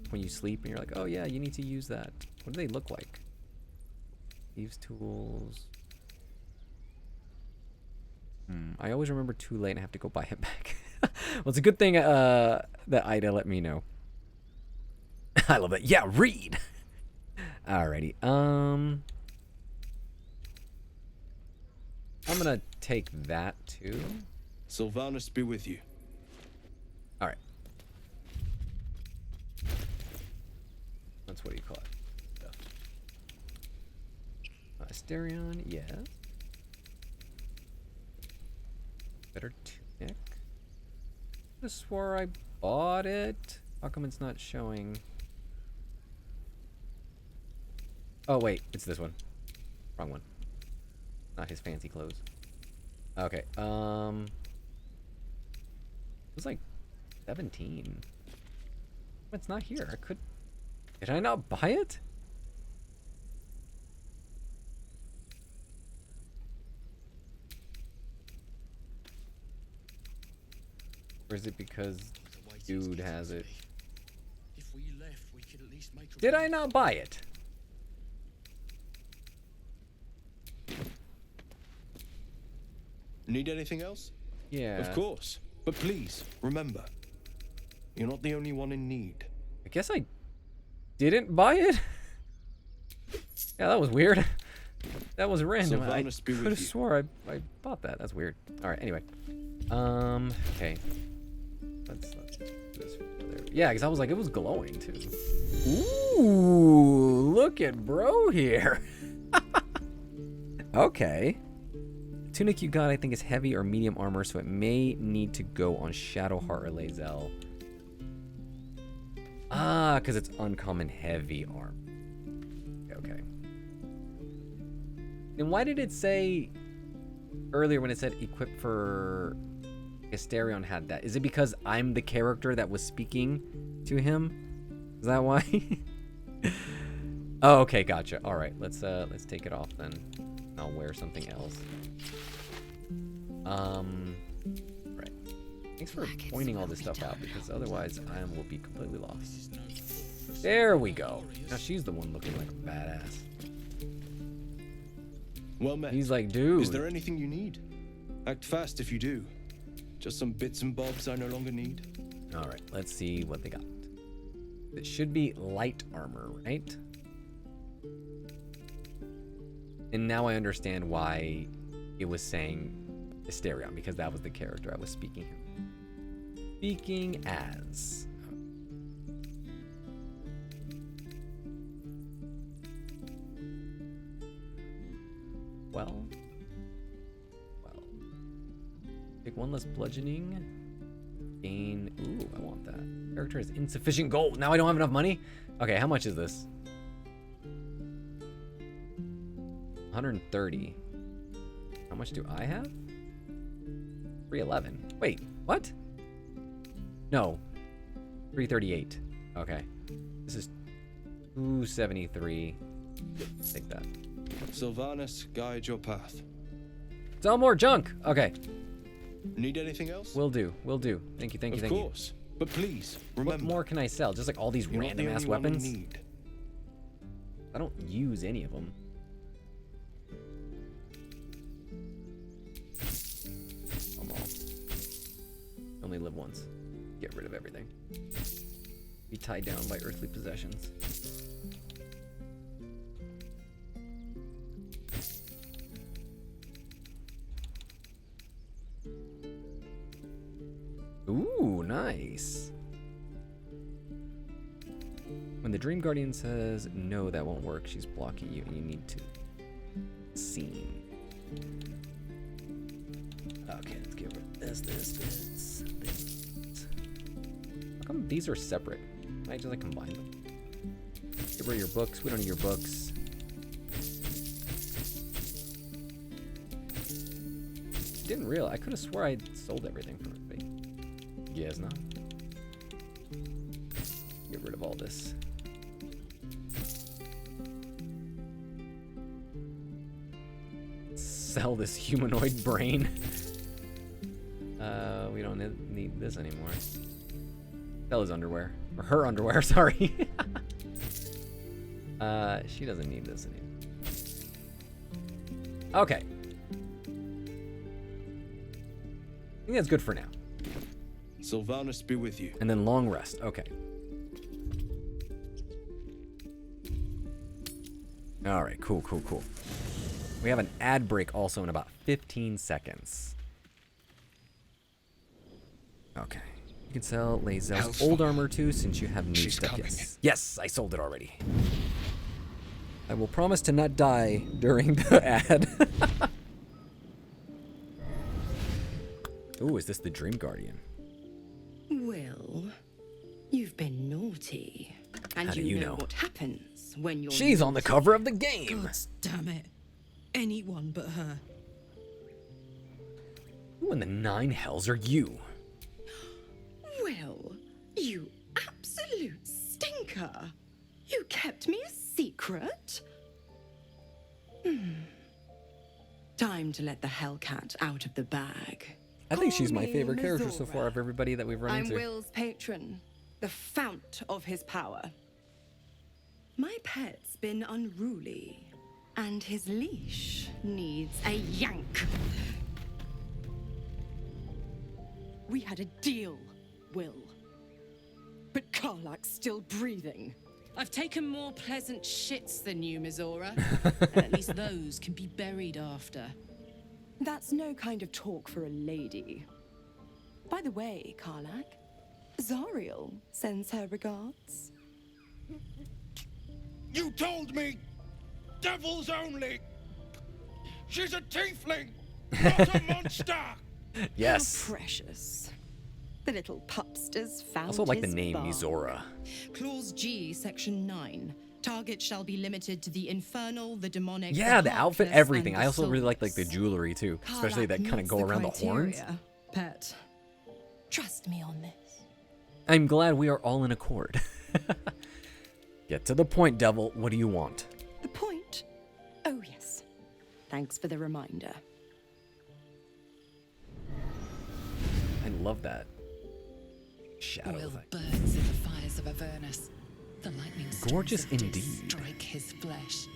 [SPEAKER 1] When you sleep and you're like, oh yeah, you need to use that. What do they look like? Thieves' tools. I always remember too late and I have to go buy it back. Well, it's a good thing that Ida let me know. I love it. Yeah, read. Alrighty. I'm gonna take that too.
[SPEAKER 9] Sylvanus be with you.
[SPEAKER 1] All right. That's what do you call it? Asterion, yes. Better tunic. I swore I bought it. How come it's not showing? Oh wait, it's this one. Wrong one. Not his fancy clothes. Okay. It was like 17. It's not here. I could. Did I not buy it? Or is it because dude has it? Did I not buy it?
[SPEAKER 9] Need anything else?
[SPEAKER 1] Yeah.
[SPEAKER 9] Of course. But please, remember, you're not the only one in need.
[SPEAKER 1] I guess I didn't buy it? Yeah, that was weird. That was random. I could have swore I bought that. That's weird. Alright, anyway. Okay. Let's do this there. Yeah, because I was like, it was glowing too. Ooh, look at bro here. Okay. Tunic you got, I think, is heavy or medium armor, so it may need to go on Shadowheart or Lae'zel. Ah, because it's uncommon heavy armor. Okay. Then why did it say earlier when it said equipped for Asterion had that? Is it because I'm the character that was speaking to him? Is that why? Oh, okay, gotcha. All right, let's take it off then. I'll wear something else. Right. Thanks for pointing all this stuff out, because otherwise I will be completely lost. There we go. Now she's the one looking like a badass.
[SPEAKER 9] Well met.
[SPEAKER 1] He's like, dude.
[SPEAKER 9] Is there anything you need? Act fast if you do. Just some bits and bobs I no longer need.
[SPEAKER 1] All right, let's see what they got. It should be light armor, right? And now I understand why it was saying Asterion, because that was the character I was speaking as. Well. Take one less bludgeoning. Gain. Ooh, I want that. Character has insufficient gold. Now I don't have enough money? Okay, how much is this? 130. How much do I have? 311. Wait, what? No. 338. Okay. This is 273. Take that.
[SPEAKER 9] Sylvanus, guide your path.
[SPEAKER 1] Sell more junk. Okay.
[SPEAKER 9] Need anything else?
[SPEAKER 1] Will do. Will do. Thank you. Thank you. Thank you.
[SPEAKER 9] Of course. But please, remember.
[SPEAKER 1] What more can I sell? Just like all these random ass weapons? I don't use any of them. Only live once. Get rid of everything. Be tied down by earthly possessions. Ooh, nice. When the Dream Guardian says, no, that won't work, she's blocking you and you need to scene. Okay, let's get rid of this. How come these are separate? I just like combine them. Get rid of your books. We don't need your books. Didn't realize. I could have swore I sold everything from everybody. Yes, not. Get rid of all this. sell this humanoid brain. We don't need this anymore. Sell his underwear. Or her underwear, sorry. She doesn't need this anymore. Okay. I think that's good for now.
[SPEAKER 9] Sylvanus be with you.
[SPEAKER 1] And then long rest. Okay. All right, cool. We have an ad break also in about 15 seconds. Okay. You can sell Lae'zel's old armor too, since you have new stuff. Yes, I sold it already. I will promise to not die during the ad. Ooh, is this the Dream Guardian?
[SPEAKER 5] Will, you've been naughty. And
[SPEAKER 1] How do you know?
[SPEAKER 5] What happens when you're
[SPEAKER 1] She's on the cover of the game.
[SPEAKER 10] God damn it. Anyone but her.
[SPEAKER 1] Who in the 9 hells are you?
[SPEAKER 5] Will, you absolute stinker. You kept me a secret? Time to let the Hellcat out of the bag.
[SPEAKER 1] I think she's my
[SPEAKER 5] Call me
[SPEAKER 1] favorite character so
[SPEAKER 5] Mizora.
[SPEAKER 1] far of everybody that we've run
[SPEAKER 5] I'm
[SPEAKER 1] into.
[SPEAKER 5] Will's patron, the fount of his power. My pet's been unruly, and his leash needs a yank. We had a deal, Will. But Karlak's still breathing.
[SPEAKER 10] I've taken more pleasant shits than you, Mizora. And at least those can be buried after.
[SPEAKER 5] That's no kind of talk for a lady. By the way, Karlak, Zariel sends her regards.
[SPEAKER 8] You told me! Devils only! She's a tiefling, not a monster!
[SPEAKER 1] Yes.
[SPEAKER 5] How precious. The little pupster's found
[SPEAKER 1] Also like the
[SPEAKER 5] his
[SPEAKER 1] name
[SPEAKER 5] barn.
[SPEAKER 1] Mizora.
[SPEAKER 10] Clause G, Section 9. Target shall be limited to the infernal, the demonic.
[SPEAKER 1] Yeah, the outfit,
[SPEAKER 10] heartless,
[SPEAKER 1] everything.
[SPEAKER 10] and
[SPEAKER 1] I
[SPEAKER 10] the
[SPEAKER 1] also really like the
[SPEAKER 10] soulless.
[SPEAKER 1] jewelry too, especially that
[SPEAKER 5] Karlak
[SPEAKER 1] kind of
[SPEAKER 5] meets
[SPEAKER 1] go around the horns.
[SPEAKER 5] criteria, Pet. Trust me on this.
[SPEAKER 1] I'm glad we are all in accord. Get to the point, devil. What do you want?
[SPEAKER 5] The point? Oh, yes. Thanks for the reminder.
[SPEAKER 1] I love that. Shadow
[SPEAKER 6] Will
[SPEAKER 1] effect.
[SPEAKER 6] burns in the fires of Avernus. The lightning
[SPEAKER 1] Gorgeous
[SPEAKER 6] streams of Dis
[SPEAKER 1] indeed.
[SPEAKER 6] strike his flesh.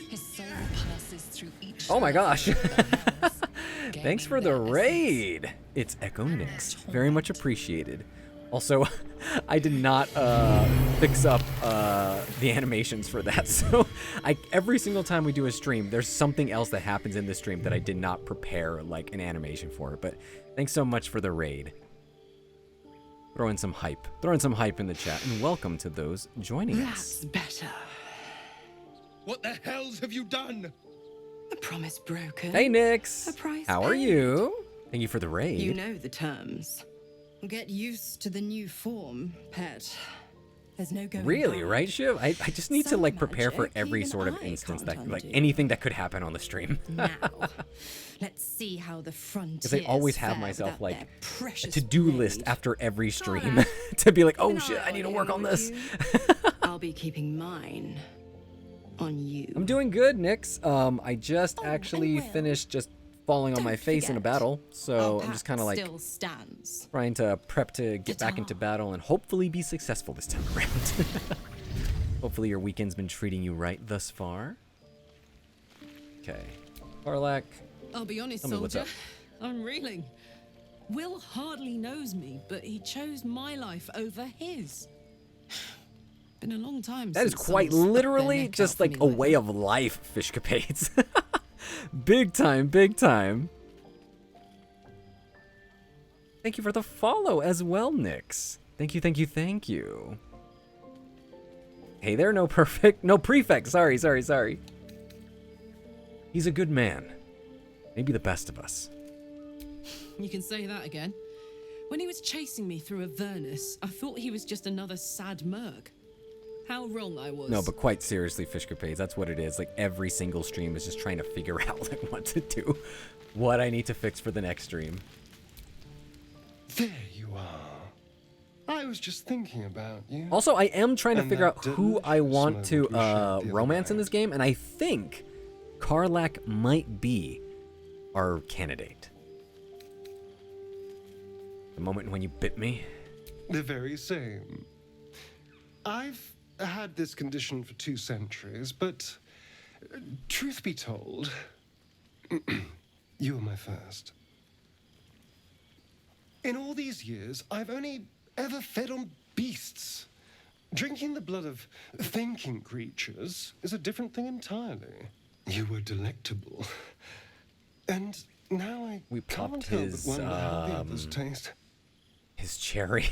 [SPEAKER 6] His soul passes through each.
[SPEAKER 1] Oh my gosh.
[SPEAKER 6] layer of the hells,
[SPEAKER 1] Thanks for
[SPEAKER 6] gaining
[SPEAKER 1] the
[SPEAKER 6] their
[SPEAKER 1] raid. It's Echo Nix. Very much appreciated. Also, I did not fix up the animations for that. So every single time we do a stream, there's something else that happens in the stream that I did not prepare like an animation for. But thanks so much for the raid. Throw in some hype. Throw in some hype in the chat. And welcome to those joining us.
[SPEAKER 5] That's better.
[SPEAKER 8] What the hells have you done?
[SPEAKER 5] A promise broken.
[SPEAKER 1] Hey, Nix.
[SPEAKER 5] A price
[SPEAKER 1] How are
[SPEAKER 5] paid.
[SPEAKER 1] you? Thank you for the raid.
[SPEAKER 5] You know the terms.
[SPEAKER 10] Get used to the new form, Pet.
[SPEAKER 5] There's no going
[SPEAKER 1] Really,
[SPEAKER 5] back.
[SPEAKER 1] right, Shiv? I just need to
[SPEAKER 5] Some
[SPEAKER 1] like prepare for
[SPEAKER 5] magic
[SPEAKER 1] every
[SPEAKER 5] even
[SPEAKER 1] sort of
[SPEAKER 5] I
[SPEAKER 1] instance
[SPEAKER 5] can't
[SPEAKER 1] that like
[SPEAKER 5] undo.
[SPEAKER 1] anything that could happen on the stream.
[SPEAKER 10] Now, let's see how the frontiers
[SPEAKER 1] Because I always have
[SPEAKER 10] fare
[SPEAKER 1] myself
[SPEAKER 10] without
[SPEAKER 1] like
[SPEAKER 10] their precious
[SPEAKER 1] a to-do list
[SPEAKER 10] blade.
[SPEAKER 1] after every stream to be like, oh
[SPEAKER 5] Keep an
[SPEAKER 1] shit,
[SPEAKER 5] eye
[SPEAKER 1] I need to
[SPEAKER 5] on
[SPEAKER 1] work
[SPEAKER 5] him,
[SPEAKER 1] on
[SPEAKER 5] would
[SPEAKER 1] this.
[SPEAKER 5] you? I'll be keeping mine on you.
[SPEAKER 1] I'm doing good, Nix. I just
[SPEAKER 5] Oh,
[SPEAKER 1] actually
[SPEAKER 5] and Will,
[SPEAKER 1] finished just falling on my
[SPEAKER 5] don't
[SPEAKER 1] face in a
[SPEAKER 5] forget,
[SPEAKER 1] battle, so
[SPEAKER 10] Our
[SPEAKER 1] I'm just
[SPEAKER 10] pact
[SPEAKER 1] kind of like
[SPEAKER 10] still stands.
[SPEAKER 1] trying to prep to get back into battle and hopefully be successful this time around. Hopefully your weekend's been treating you right thus far. Okay. Karlak.
[SPEAKER 10] I'll be honest,
[SPEAKER 1] Tell me what's
[SPEAKER 10] soldier.
[SPEAKER 1] up.
[SPEAKER 10] I'm reeling. Will hardly knows me, but he chose my life over his. Been a long time
[SPEAKER 1] That is
[SPEAKER 10] since
[SPEAKER 1] quite
[SPEAKER 10] someone stuck their
[SPEAKER 1] literally
[SPEAKER 10] neck
[SPEAKER 1] just
[SPEAKER 10] out for
[SPEAKER 1] like
[SPEAKER 10] me
[SPEAKER 1] a way of life, Fishcapades. Big time, big time. Thank you for the follow as well, Nix. Thank you, thank you, thank you. Hey there, no prefect. Sorry. He's a good man. Maybe the best of us.
[SPEAKER 10] You can say that again. When he was chasing me through Avernus, I thought he was just another sad merc. How wrong I was.
[SPEAKER 1] No, but quite seriously, Fishcapades, that's what it is. Like every single stream is just trying to figure out like what to do, what I need to fix for the next stream.
[SPEAKER 7] There you are. I was just thinking about you.
[SPEAKER 1] Also, I am trying to
[SPEAKER 7] And
[SPEAKER 1] figure
[SPEAKER 7] that
[SPEAKER 1] out who I
[SPEAKER 7] delicious
[SPEAKER 1] want to
[SPEAKER 7] moment we shared the other
[SPEAKER 1] romance in
[SPEAKER 7] night.
[SPEAKER 1] this game, and I think Karlak might be our candidate. The moment when you bit me?
[SPEAKER 7] The very same. I've had this condition for 2 centuries, but truth be told, you were my first. In all these years, I've only ever fed on beasts. Drinking the blood of thinking creatures is a different thing entirely. You were delectable. And now I
[SPEAKER 1] We
[SPEAKER 7] can't
[SPEAKER 1] popped
[SPEAKER 7] help
[SPEAKER 1] his,
[SPEAKER 7] but wonder how the others taste.
[SPEAKER 1] His cherry.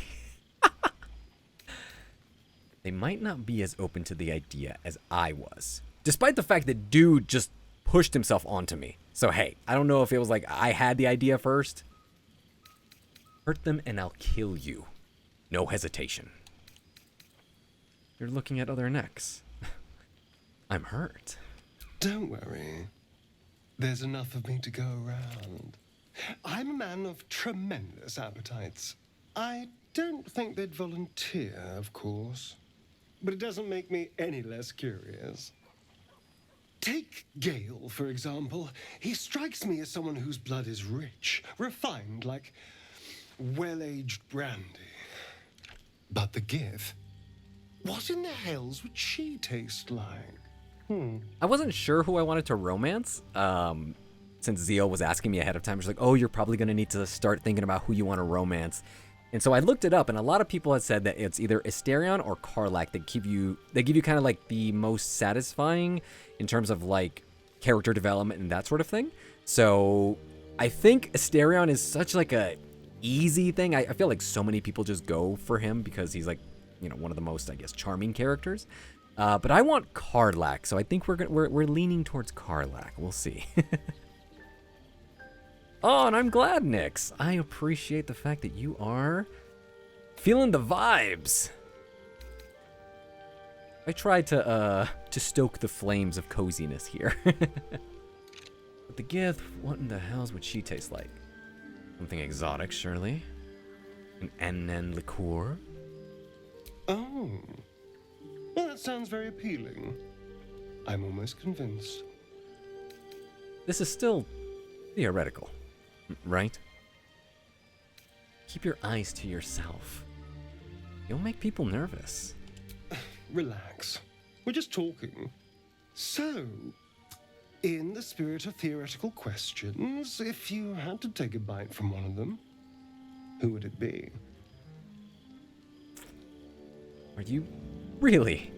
[SPEAKER 1] They might not be as open to the idea as I was. Despite the fact that dude just pushed himself onto me. So hey, I don't know if it was like I had the idea first. Hurt them and I'll kill you. No hesitation. You're looking at other necks. I'm hurt.
[SPEAKER 7] Don't worry. There's enough of me to go around. I'm a man of tremendous appetites. I don't think they'd volunteer, of course. But it doesn't make me any less curious. Take Gale, for example. He strikes me as someone whose blood is rich, refined, like well-aged brandy. But the Give, what in the hells would she taste like?
[SPEAKER 1] I wasn't sure who I wanted to romance. Since Zio was asking me ahead of time, she's like, oh, you're probably going to need to start thinking about who you want to romance. And so I looked it up, and a lot of people had said that it's either Asterion or Karlach that give you kind of like the most satisfying in terms of like character development and that sort of thing. So I think Asterion is such like a easy thing. I feel like so many people just go for him because he's like, you know, one of the most, I guess, charming characters. But I want Karlach, so I think we're leaning towards Karlach. We'll see. Oh, and I'm glad, Nyx. I appreciate the fact that you are feeling the vibes. I tried to stoke the flames of coziness here. But the gift, what in the hells would she taste like? Something exotic, surely. An Annen liqueur?
[SPEAKER 7] Oh. Well, that sounds very appealing. I'm almost convinced.
[SPEAKER 1] This is still theoretical, right? Keep your eyes to yourself. You'll make people nervous.
[SPEAKER 7] Relax. We're just talking. So, in the spirit of theoretical questions, if you had to take a bite from one of them, who would it be?
[SPEAKER 1] Are you really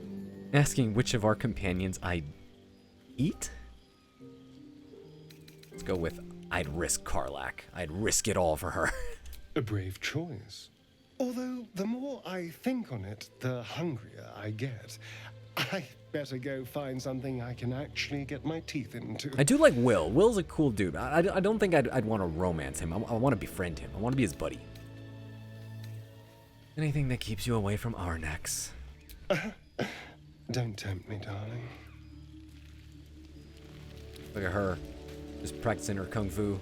[SPEAKER 1] asking which of our companions I'd eat? Let's go with I'd risk Karlach. I'd risk it all for her.
[SPEAKER 7] A brave choice. Although, the more I think on it, the hungrier I get. I better go find something I can actually get my teeth into.
[SPEAKER 1] I do like Will. Will's a cool dude. I don't think I'd want to romance him. I want to befriend him. I want to be his buddy. Anything that keeps you away from our necks.
[SPEAKER 7] Don't tempt me, darling.
[SPEAKER 1] Look at her. Just practicing her kung fu.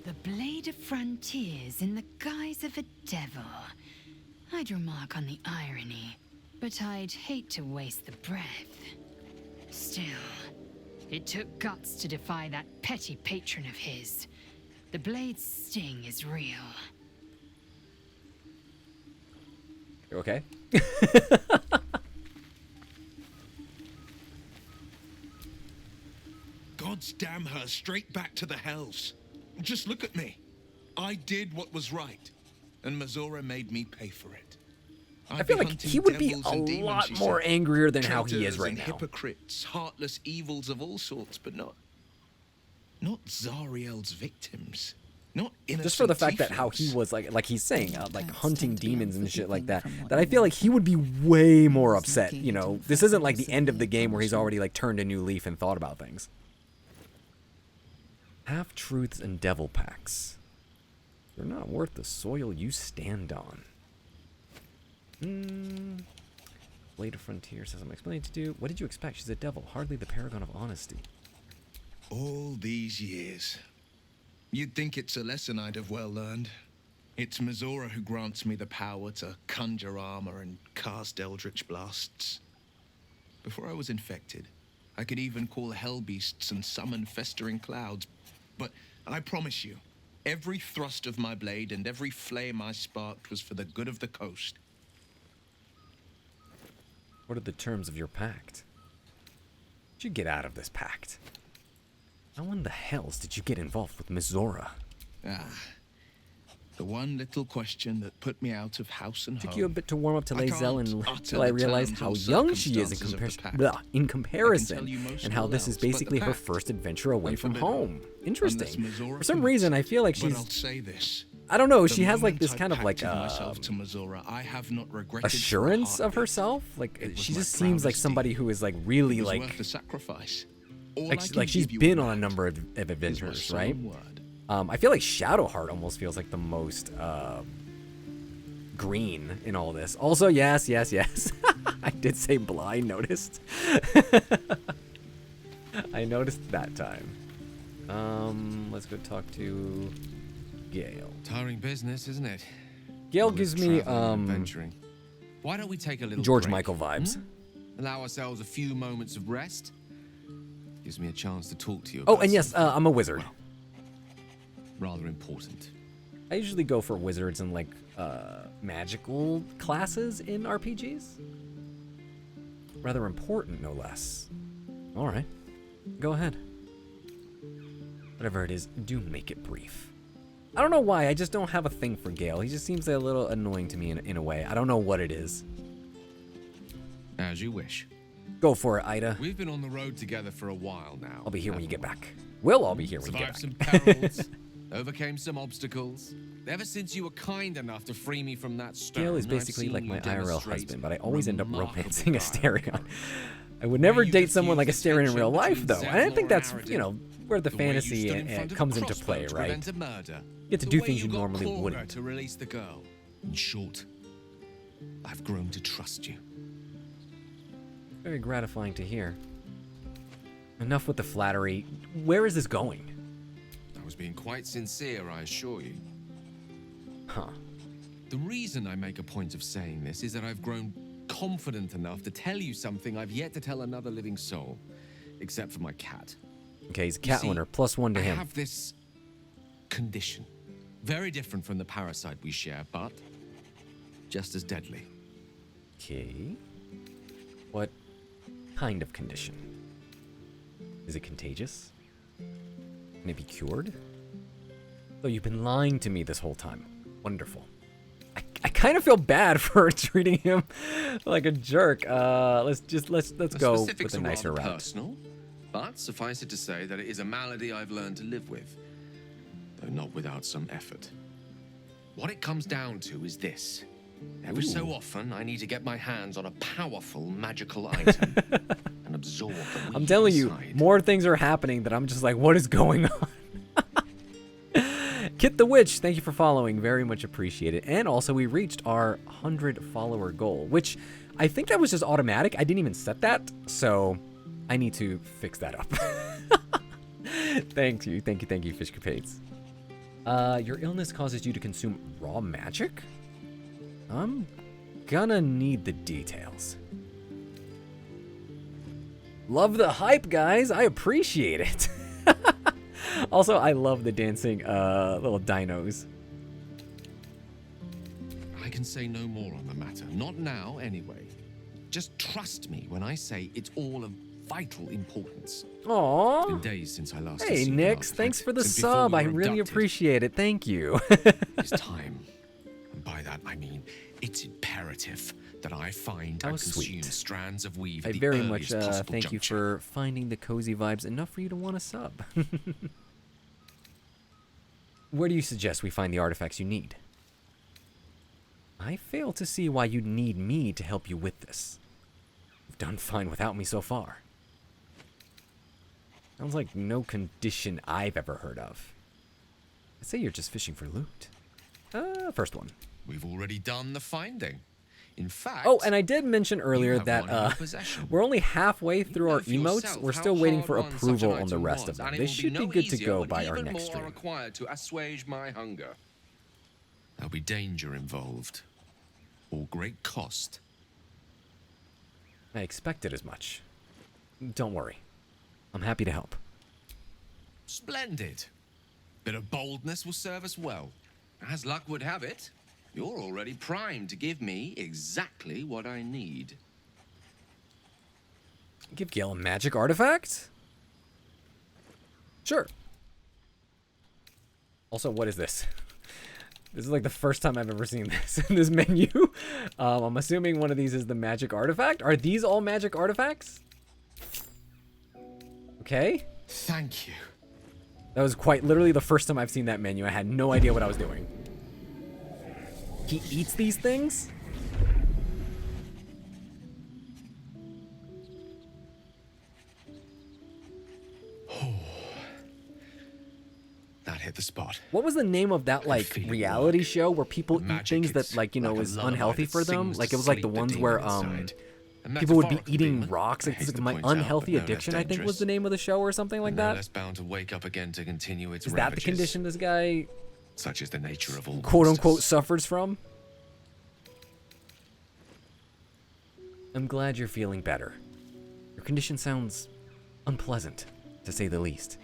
[SPEAKER 11] The blade of frontiers in the guise of a devil. I'd remark on the irony, but I'd hate to waste the breath. Still, it took guts to defy that petty patron of his. The blade's sting is real.
[SPEAKER 1] You okay?
[SPEAKER 8] God's damn her straight back to the hells. Just look at me. I did what was right, and Mazora made me pay for it.
[SPEAKER 1] I feel like he would be a lot more angrier than how he is right
[SPEAKER 8] and
[SPEAKER 1] now.
[SPEAKER 8] Hypocrites, heartless evils of all sorts, but not Zariel's victims. Not innocent.
[SPEAKER 1] Just for the fact that how he was like he's saying, like hunting demons and shit like that. That I feel like he would be way more upset. You know, this isn't like the end of the game where he's already like turned a new leaf and thought about things. Half-truths and devil packs. They're not worth the soil you stand on. Blade of Frontier says I'm explaining to do. What did you expect? She's a devil, hardly the paragon of honesty.
[SPEAKER 8] All these years. You'd think it's a lesson I'd have well learned. It's Mazora who grants me the power to conjure armor and cast eldritch blasts. Before I was infected, I could even call hell beasts and summon festering clouds. But I promise you, every thrust of my blade and every flame I sparked was for the good of the coast.
[SPEAKER 1] What are the terms of your pact? Did you get out of this pact? How in the hells did you get involved with Mizora?
[SPEAKER 8] The one little question that put me out of house and home.
[SPEAKER 1] Took you a bit to warm up to Lae'zel until I
[SPEAKER 8] the
[SPEAKER 1] realized
[SPEAKER 8] terms
[SPEAKER 1] how
[SPEAKER 8] or
[SPEAKER 1] young she is
[SPEAKER 8] circumstances
[SPEAKER 1] in comparison,
[SPEAKER 8] tell you most
[SPEAKER 1] and how
[SPEAKER 8] all
[SPEAKER 1] this is
[SPEAKER 8] else but the
[SPEAKER 1] basically her
[SPEAKER 8] pact.
[SPEAKER 1] first adventure away from
[SPEAKER 8] Unforbidden.
[SPEAKER 1] home. Interesting.
[SPEAKER 8] Unless Mizora
[SPEAKER 1] For some
[SPEAKER 8] permits
[SPEAKER 1] reason, I
[SPEAKER 8] it.
[SPEAKER 1] feel like
[SPEAKER 8] But I'll
[SPEAKER 1] she's,
[SPEAKER 8] say this.
[SPEAKER 1] I don't know,
[SPEAKER 8] The
[SPEAKER 1] she has like
[SPEAKER 8] moment
[SPEAKER 1] this
[SPEAKER 8] I
[SPEAKER 1] kind of like
[SPEAKER 8] pacted myself to Mizora, I have not regretted for a
[SPEAKER 1] assurance of
[SPEAKER 8] heartbeat.
[SPEAKER 1] herself. Like
[SPEAKER 8] It was
[SPEAKER 1] she
[SPEAKER 8] my
[SPEAKER 1] just seems like
[SPEAKER 8] proudest
[SPEAKER 1] somebody
[SPEAKER 8] deed.
[SPEAKER 1] who is like really
[SPEAKER 8] It was
[SPEAKER 1] like
[SPEAKER 8] worth the sacrifice. All I can
[SPEAKER 1] like she's
[SPEAKER 8] give you
[SPEAKER 1] been
[SPEAKER 8] on
[SPEAKER 1] on a
[SPEAKER 8] that
[SPEAKER 1] number of
[SPEAKER 8] is my
[SPEAKER 1] adventures, right?
[SPEAKER 8] solemn word.
[SPEAKER 1] I feel like Shadowheart almost feels like the most green in all this. Also, yes. I did say blind, noticed. I noticed that time. Let's go talk to Gale.
[SPEAKER 12] Tiring business, isn't it?
[SPEAKER 1] Gale
[SPEAKER 12] All this
[SPEAKER 1] gives me
[SPEAKER 12] traveling and adventuring. Why don't we take a little
[SPEAKER 1] George
[SPEAKER 12] break,
[SPEAKER 1] Michael vibes.
[SPEAKER 12] Allow ourselves a few moments of rest. Gives me a chance to talk to you.
[SPEAKER 1] Oh,
[SPEAKER 12] about
[SPEAKER 1] and yes,
[SPEAKER 12] something,
[SPEAKER 1] I'm a wizard.
[SPEAKER 12] well, rather important.
[SPEAKER 1] I usually go for wizards and like magical classes in RPGs. Rather important, no less. All right, go ahead. Whatever it is, do make it brief. I don't know why, I just don't have a thing for Gale. He just seems a little annoying to me in a way. I don't know what it is.
[SPEAKER 12] As you wish.
[SPEAKER 1] Go for it, Ida.
[SPEAKER 12] We've been on the road together for a while now.
[SPEAKER 1] I'll be here when you get back. We'll all be here when you get
[SPEAKER 12] Survived
[SPEAKER 1] back.
[SPEAKER 12] some perils, overcame some obstacles. Ever since you were kind enough to free me from that stone,
[SPEAKER 1] Gale is
[SPEAKER 12] I've
[SPEAKER 1] basically
[SPEAKER 12] seen
[SPEAKER 1] like
[SPEAKER 12] you
[SPEAKER 1] my IRL
[SPEAKER 12] demonstrate
[SPEAKER 1] husband, but I always end up
[SPEAKER 12] remarkable
[SPEAKER 1] romancing
[SPEAKER 12] guidance.
[SPEAKER 1] Asterion. I would never
[SPEAKER 12] you
[SPEAKER 1] date someone like
[SPEAKER 12] diffused
[SPEAKER 1] Asterion in
[SPEAKER 12] tension
[SPEAKER 1] real life,
[SPEAKER 12] between
[SPEAKER 1] though. And I
[SPEAKER 12] Zevlor
[SPEAKER 1] think that's,
[SPEAKER 12] and
[SPEAKER 1] you know, where the
[SPEAKER 12] The way you
[SPEAKER 1] fantasy
[SPEAKER 12] stood in front of the
[SPEAKER 1] comes into
[SPEAKER 12] crossbow
[SPEAKER 1] play,
[SPEAKER 12] to
[SPEAKER 1] right?
[SPEAKER 12] prevent a murder.
[SPEAKER 1] You get to
[SPEAKER 12] The
[SPEAKER 1] do
[SPEAKER 12] way
[SPEAKER 1] things you
[SPEAKER 12] got
[SPEAKER 1] normally
[SPEAKER 12] Cora
[SPEAKER 1] wouldn't.
[SPEAKER 12] to release the girl. In short, I've grown to trust you.
[SPEAKER 1] Very gratifying to hear. Enough with the flattery. Where is this going?
[SPEAKER 12] I was being quite sincere, I assure you.
[SPEAKER 1] Huh.
[SPEAKER 12] The reason I make a point of saying this is that I've grown confident enough to tell you something I've yet to tell another living soul, except for my cat.
[SPEAKER 1] Okay, he's a
[SPEAKER 12] You
[SPEAKER 1] cat
[SPEAKER 12] see,
[SPEAKER 1] owner. +1 to
[SPEAKER 12] I
[SPEAKER 1] him.
[SPEAKER 12] have this condition. Very different from the parasite we share, but just as deadly.
[SPEAKER 1] Okay. What kind of condition? Is it contagious? Can it be cured? So you've been lying to me this whole time. Wonderful. I kind of feel bad for treating him like a jerk. Let's go
[SPEAKER 12] specifics
[SPEAKER 1] with a
[SPEAKER 12] are
[SPEAKER 1] nicer
[SPEAKER 12] rather
[SPEAKER 1] route.
[SPEAKER 12] personal, but suffice it to say that it is a malady I've learned to live with, though not without some effort. What it comes down to is this. Every so often, I need to get my hands on a powerful magical item and absorb the weed
[SPEAKER 1] I'm telling you,
[SPEAKER 12] inside.
[SPEAKER 1] more things are happening that I'm just like, what is going on? Kit the Witch, thank you for following. Very much appreciated. And also, we reached our 100 follower goal, which I think that was just automatic. I didn't even set that, so I need to fix that up. Thank you, Fish Capades. Your illness causes you to consume raw magic? I'm gonna need the details. Love the hype, guys. I appreciate it. Also, I love the dancing little dinos.
[SPEAKER 12] I can say no more on the matter. Not now, anyway. Just trust me when I say it's all of vital importance.
[SPEAKER 1] Aww.
[SPEAKER 12] It's been days since I last
[SPEAKER 1] Hey,
[SPEAKER 12] received an
[SPEAKER 1] Nix,
[SPEAKER 12] artifact,
[SPEAKER 1] thanks for the
[SPEAKER 12] since before
[SPEAKER 1] sub.
[SPEAKER 12] we
[SPEAKER 1] I
[SPEAKER 12] were
[SPEAKER 1] really
[SPEAKER 12] abducted.
[SPEAKER 1] appreciate it. Thank you.
[SPEAKER 12] It's time. And by that, I mean it's imperative that I find
[SPEAKER 1] How
[SPEAKER 12] and consume
[SPEAKER 1] sweet.
[SPEAKER 12] strands of weave
[SPEAKER 1] I
[SPEAKER 12] at the
[SPEAKER 1] very much
[SPEAKER 12] earliest possible
[SPEAKER 1] thank you
[SPEAKER 12] juncture.
[SPEAKER 1] for finding the cozy vibes enough for you to want to sub. Where do you suggest we find the artifacts you need? I fail to see why you'd need me to help you with this. You've done fine without me so far. Sounds like no condition I've ever heard of. I'd say you're just fishing for loot. First one.
[SPEAKER 12] We've already done the finding. In fact,
[SPEAKER 1] Oh, and I did mention earlier
[SPEAKER 12] have one in your
[SPEAKER 1] that
[SPEAKER 12] possession.
[SPEAKER 1] we're only halfway through our
[SPEAKER 12] Know for
[SPEAKER 1] emotes.
[SPEAKER 12] yourself
[SPEAKER 1] We're
[SPEAKER 12] how
[SPEAKER 1] still waiting
[SPEAKER 12] hard
[SPEAKER 1] for
[SPEAKER 12] won such
[SPEAKER 1] approval
[SPEAKER 12] an
[SPEAKER 1] on the
[SPEAKER 12] item
[SPEAKER 1] rest
[SPEAKER 12] was,
[SPEAKER 1] of them.
[SPEAKER 12] and it
[SPEAKER 1] They
[SPEAKER 12] will
[SPEAKER 1] should be
[SPEAKER 12] no
[SPEAKER 1] good to
[SPEAKER 12] easier
[SPEAKER 1] go
[SPEAKER 12] when
[SPEAKER 1] by our
[SPEAKER 12] even
[SPEAKER 1] next
[SPEAKER 12] more are
[SPEAKER 1] stream.
[SPEAKER 12] required to assuage my hunger. There'll be danger involved, or great cost.
[SPEAKER 1] I expected as much. Don't worry. I'm happy to help.
[SPEAKER 12] Splendid. Bit of boldness will serve us well. As luck would have it, you're already primed to give me exactly what I need.
[SPEAKER 1] Give Gale a magic artifact? Sure. Also, what is this? This is like the first time I've ever seen this in this menu. I'm assuming one of these is the magic artifact. Are these all magic artifacts? Okay.
[SPEAKER 12] Thank you.
[SPEAKER 1] That was quite literally the first time I've seen that menu. I had no idea what I was doing. He eats these things?
[SPEAKER 12] That hit the spot.
[SPEAKER 1] What was the name of that, like, reality show where people eat things that, like, you know, is unhealthy for them? Like, it was like the ones where, people would be eating rocks. Like, this is My Unhealthy Addiction, I think was the name of the show or something like that.
[SPEAKER 12] Less bound to wake up again to continue its
[SPEAKER 1] Is that the condition this guy,
[SPEAKER 12] such is the nature of all
[SPEAKER 1] quote-unquote, suffers from? I'm glad you're feeling better. Your condition sounds unpleasant, to say the least.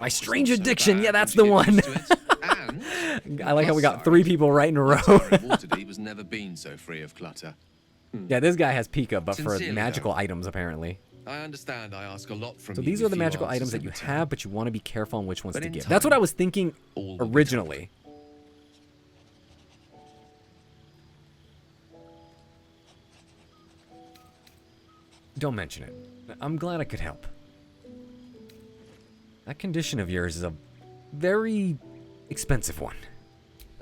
[SPEAKER 1] My strange addiction, yeah, that's the one. I like how we got 3 people right in a row.
[SPEAKER 12] Waterdeep has never been so free of clutter.
[SPEAKER 1] Yeah, this guy has Pika, but for
[SPEAKER 12] Sincerely,
[SPEAKER 1] magical
[SPEAKER 12] though.
[SPEAKER 1] items, apparently.
[SPEAKER 12] I understand I ask a lot from
[SPEAKER 1] So
[SPEAKER 12] you.
[SPEAKER 1] these are
[SPEAKER 12] with
[SPEAKER 1] the
[SPEAKER 12] few
[SPEAKER 1] magical
[SPEAKER 12] answers
[SPEAKER 1] items that
[SPEAKER 12] in
[SPEAKER 1] you
[SPEAKER 12] return.
[SPEAKER 1] have, but you want to be careful on which ones
[SPEAKER 12] But
[SPEAKER 1] to
[SPEAKER 12] in
[SPEAKER 1] give. That's what
[SPEAKER 12] time,
[SPEAKER 1] I was thinking
[SPEAKER 12] all will be
[SPEAKER 1] originally. Don't mention it. I'm glad I could help. That condition of yours is a very expensive one.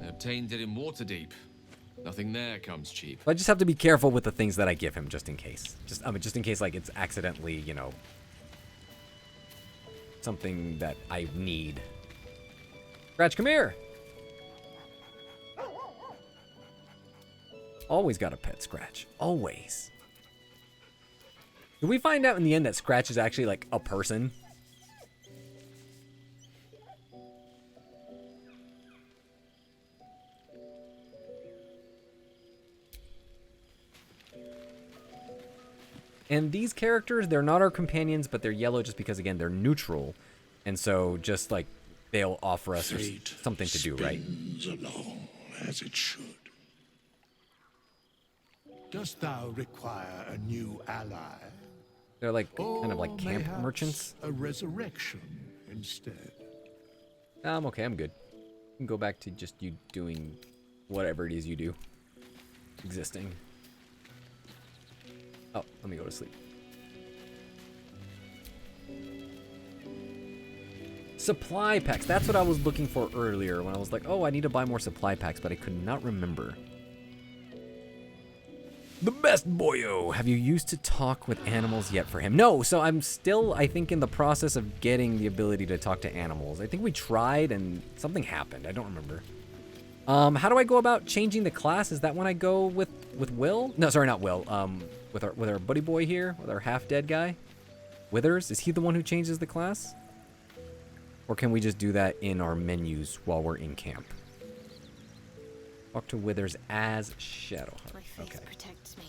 [SPEAKER 12] I obtained it in Waterdeep. Nothing there comes cheap.
[SPEAKER 1] I just have to be careful with the things that I give him, just in case. Just in case, like, it's accidentally, you know, something that I need. Scratch, come here. Always got a pet, Scratch. Always. Did we find out in the end that Scratch is actually, like, a person? And these characters, they're not our companions, but they're yellow just because, again, they're neutral. And so, just like, they'll offer us something to do, right?
[SPEAKER 13] Along as it should. Dost thou require a new ally?
[SPEAKER 1] They're like, kind of like camp
[SPEAKER 13] Mayhaps
[SPEAKER 1] merchants.
[SPEAKER 13] A resurrection instead.
[SPEAKER 1] I'm okay, I'm good. You can go back to just you doing whatever it is you do. Existing. Oh, let me go to sleep. Supply packs. That's what I was looking for earlier when I was like, oh, I need to buy more supply packs, but I could not remember. The best boyo. Have you used to talk with animals yet for him? No, so I'm still, I think, in the process of getting the ability to talk to animals. I think we tried and something happened. I don't remember. How do I go about changing the class? Is that when I go with Will? No, sorry, not Will. With our buddy boy here, with our half-dead guy? Withers? Is he the one who changes the class? Or can we just do that in our menus while we're in camp? Talk to Withers as Shadowheart. Okay.
[SPEAKER 14] Protects me.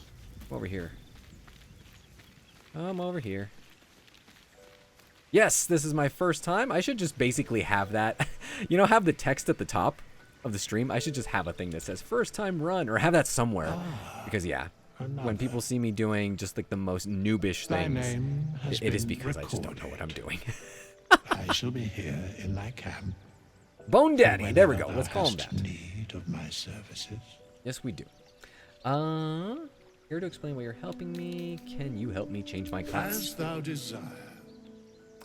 [SPEAKER 1] Over here. I'm over here. Yes, this is my first time. I should just basically have that. You know, have the text at the top of the stream. I should just have a thing that says first time run or have that somewhere. Because yeah, when people see me doing just like the most noobish things, it is because I just don't know what I'm doing.
[SPEAKER 13] I shall be here in thy camp.
[SPEAKER 1] Bone Daddy, there we go. Let's call him that.
[SPEAKER 13] Need of my services.
[SPEAKER 1] Yes, we do. Here to explain why you're helping me. Can you help me change my class?
[SPEAKER 13] As thou desire.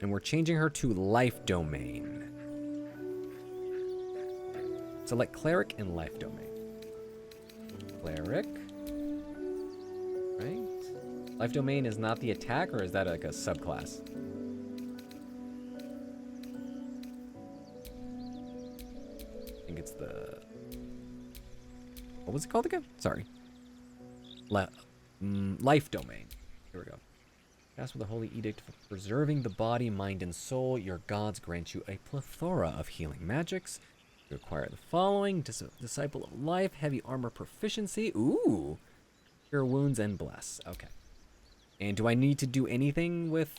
[SPEAKER 1] And we're changing her to life domain. Select cleric and life domain. Cleric. Right. Life domain is not the attack, or is that like a subclass? I think it's the... What was it called again? Sorry. Life domain. Here we go. Cast with a holy edict for preserving the body, mind, and soul. Your gods grant you a plethora of healing magics. You acquire the following: Disciple of Life, heavy armor proficiency. Ooh. Cure wounds and bless. Okay. And do I need to do anything with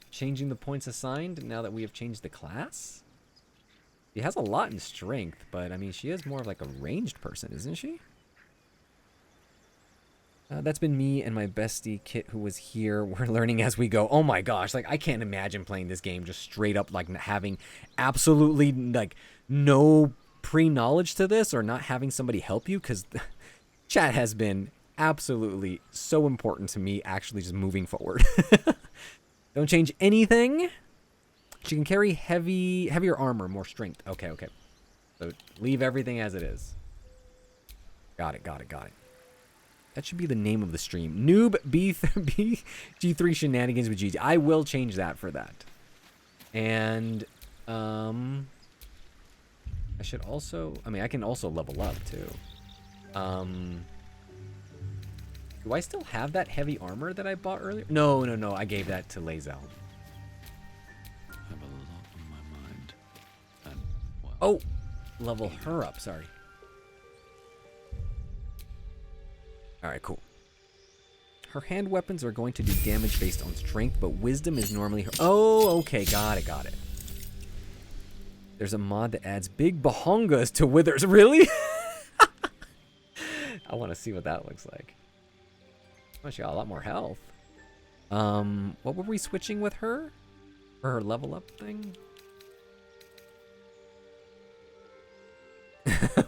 [SPEAKER 1] changing the points assigned now that we have changed the class? She has a lot in strength, but I mean, she is more of like a ranged person, isn't she? That's been me and my bestie Kit, who was here. We're learning as we go. Oh my gosh, like I can't imagine playing this game just straight up like having absolutely like no pre-knowledge to this or not having somebody help you, because chat has been absolutely so important to me actually just moving forward. Don't change anything. She can carry heavier armor, more strength. Okay, okay. So leave everything as it is. Got it, got it, got it. That should be the name of the stream. Noob BG3 Shenanigans with GG. I will change that for that. And, I should also, I mean, I can also level up too. Do I still have that heavy armor that I bought earlier? No, no, no. I gave that to Lazel.
[SPEAKER 14] I have a lot on my mind. And, well,
[SPEAKER 1] oh, level her up. Sorry. All right, cool. Her hand weapons are going to do damage based on strength, but wisdom is normally her. Oh, okay. Got it, got it. There's a mod that adds big bahongas to withers. Really? I want to see what that looks like. Oh, she got a lot more health. What were we switching with her? For her level up thing?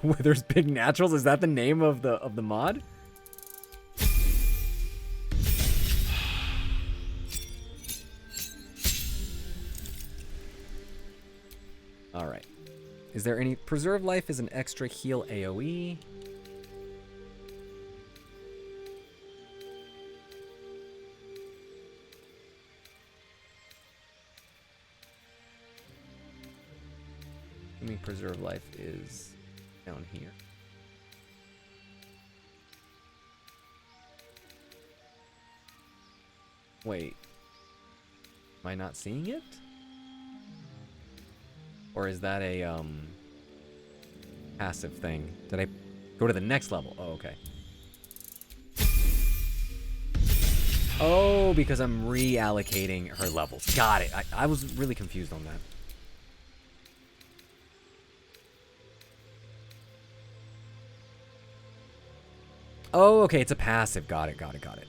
[SPEAKER 1] Withers Big Naturals? Is that the name of the mod? Alright. Is there any... Preserve Life is an extra heal AoE. Preserve Life is down here. Wait. Am I not seeing it? Or is that a passive thing? Did I go to the next level? Oh, okay. Oh, because I'm reallocating her levels. Got it. I was really confused on that. Oh, okay, it's a passive. Got it, got it, got it.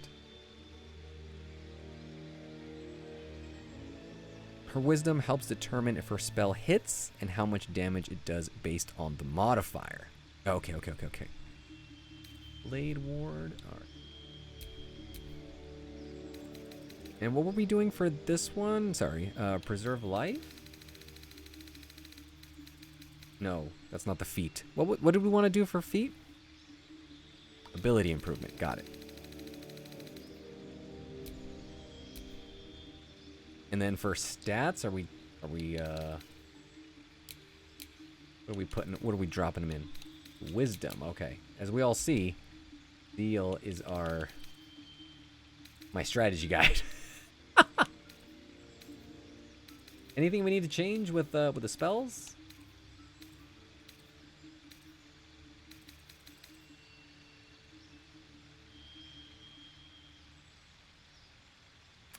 [SPEAKER 1] Her wisdom helps determine if her spell hits and how much damage it does based on the modifier. Okay, okay, okay, okay. Blade Ward. All right. And what were we doing for this one? Sorry, Preserve Life? No, that's not the feat. What did we want to do for feat? Ability improvement. Got it. And then for stats, what are we dropping them in? Wisdom. Okay. As we all see, Deal is my strategy guide. Anything we need to change with the spells?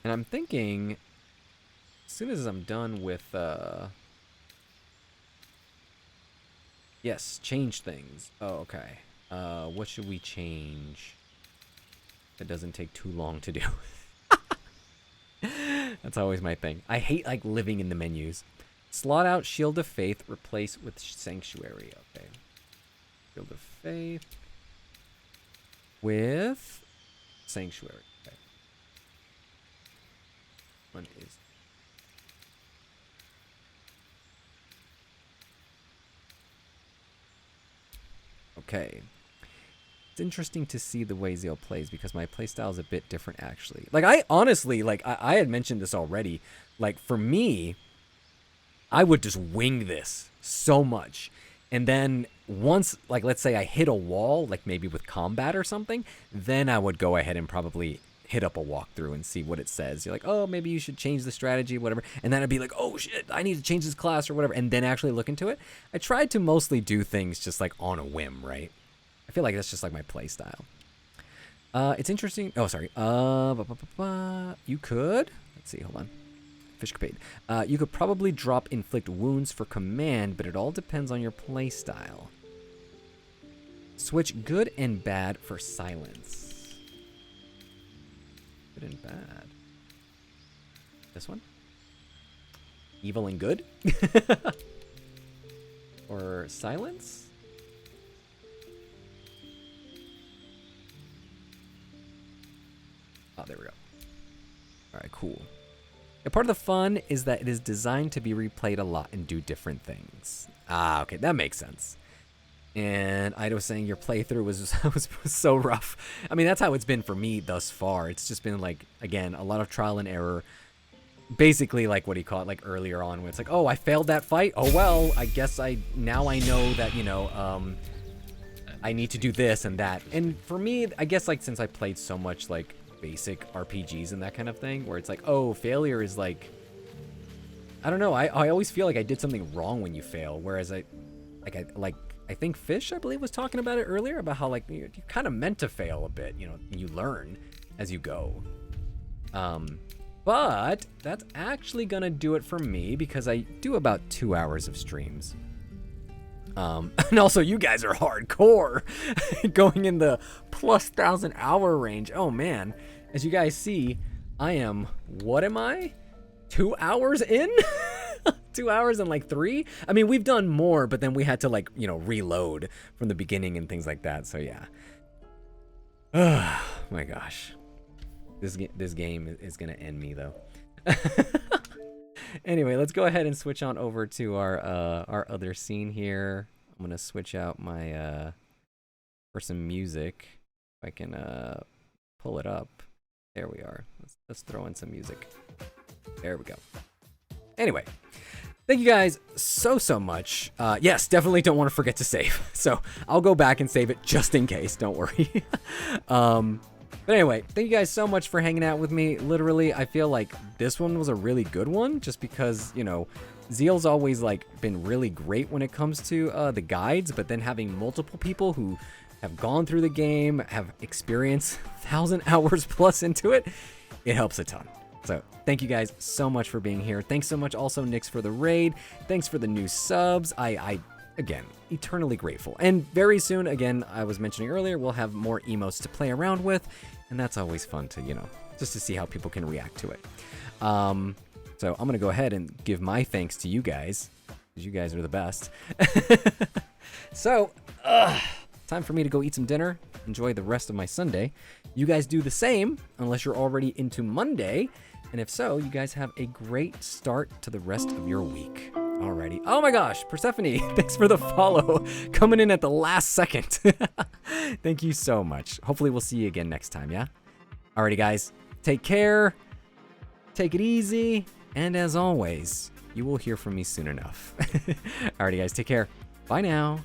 [SPEAKER 1] And I'm thinking, as soon as I'm done with, yes, change things. Oh, okay. What should we change that doesn't take too long to do? That's always my thing. I hate, like, living in the menus. Slot out Shield of Faith, replace with Sanctuary. Okay. Shield of Faith with Sanctuary. Okay. One is... Okay. It's interesting to see the way Zeal plays because my playstyle is a bit different actually. Like I honestly, like I had mentioned this already, like for me, I would just wing this so much. And then once, like let's say I hit a wall, like maybe with combat or something, then I would go ahead and probably hit up a walkthrough and see what it says. You're like, oh, maybe you should change the strategy, whatever. And then I'd be like, oh shit, I need to change this class or whatever. And then actually look into it. I tried to mostly do things just like on a whim, right? I feel like that's just like my play style. It's interesting. Oh, sorry. You could. Let's see. Hold on. Fishcapade. You could probably drop inflict wounds for command, but it all depends on your playstyle. Switch good and bad for silence. Good and bad. This one? Evil and good? Or silence? Oh, there we go. Alright, cool. A part of the fun is that it is designed to be replayed a lot and do different things. Ah, okay, that makes sense. And Ida was saying your playthrough was so rough. I mean, that's how it's been for me thus far. It's just been like, again, a lot of trial and error. Basically, like, what do you call it, like earlier on, where it's like, oh, I failed that fight. Oh, well, I guess now I know that, you know, I need to do this and that. And for me, I guess, like, since I played so much, like, basic RPGs and that kind of thing, where it's like, oh, failure is like, I don't know, I always feel like I did something wrong when you fail, whereas I think Fish, I believe, was talking about it earlier, about how, like, you're kind of meant to fail a bit, you know, you learn as you go. But that's actually gonna do it for me, because I do about 2 hours of streams. And also, you guys are hardcore, going in the plus 1,000-hour range. Oh man, as you guys see, I am, what am I? 2 hours in? 2 hours and like 3? I mean, we've done more, but then we had to, like, you know, reload from the beginning and things like that. So yeah. Oh my gosh, this game is gonna end me though. Anyway, let's go ahead and switch on over to our other scene here. I'm gonna switch out my for some music. If I can pull it up. There we are. Let's throw in some music. There we go. Anyway, thank you guys so much. Yes, definitely don't want to forget to save. So I'll go back and save it just in case. Don't worry. But anyway, thank you guys so much for hanging out with me. Literally, I feel like this one was a really good one, just because, you know, Zeal's always, like, been really great when it comes to the guides, but then having multiple people who have gone through the game, have experienced 1,000 hours plus into it, it helps a ton. So thank you guys so much for being here. Thanks so much also, Nyx, for the raid. Thanks for the new subs. I again, eternally grateful. And very soon, again, I was mentioning earlier, we'll have more emotes to play around with, and that's always fun to, you know, just to see how people can react to it. So I'm gonna go ahead and give my thanks to you guys, because you guys are the best. So, time for me to go eat some dinner, enjoy the rest of my Sunday. You guys do the same, unless you're already into Monday, and if so, you guys have a great start to the rest of your week. Alrighty. Oh my gosh, Persephone, thanks for the follow, coming in at the last second. Thank you so much. Hopefully we'll see you again next time, yeah? Alrighty, guys, take care, take it easy, and as always, you will hear from me soon enough. Alrighty, guys, take care. Bye now.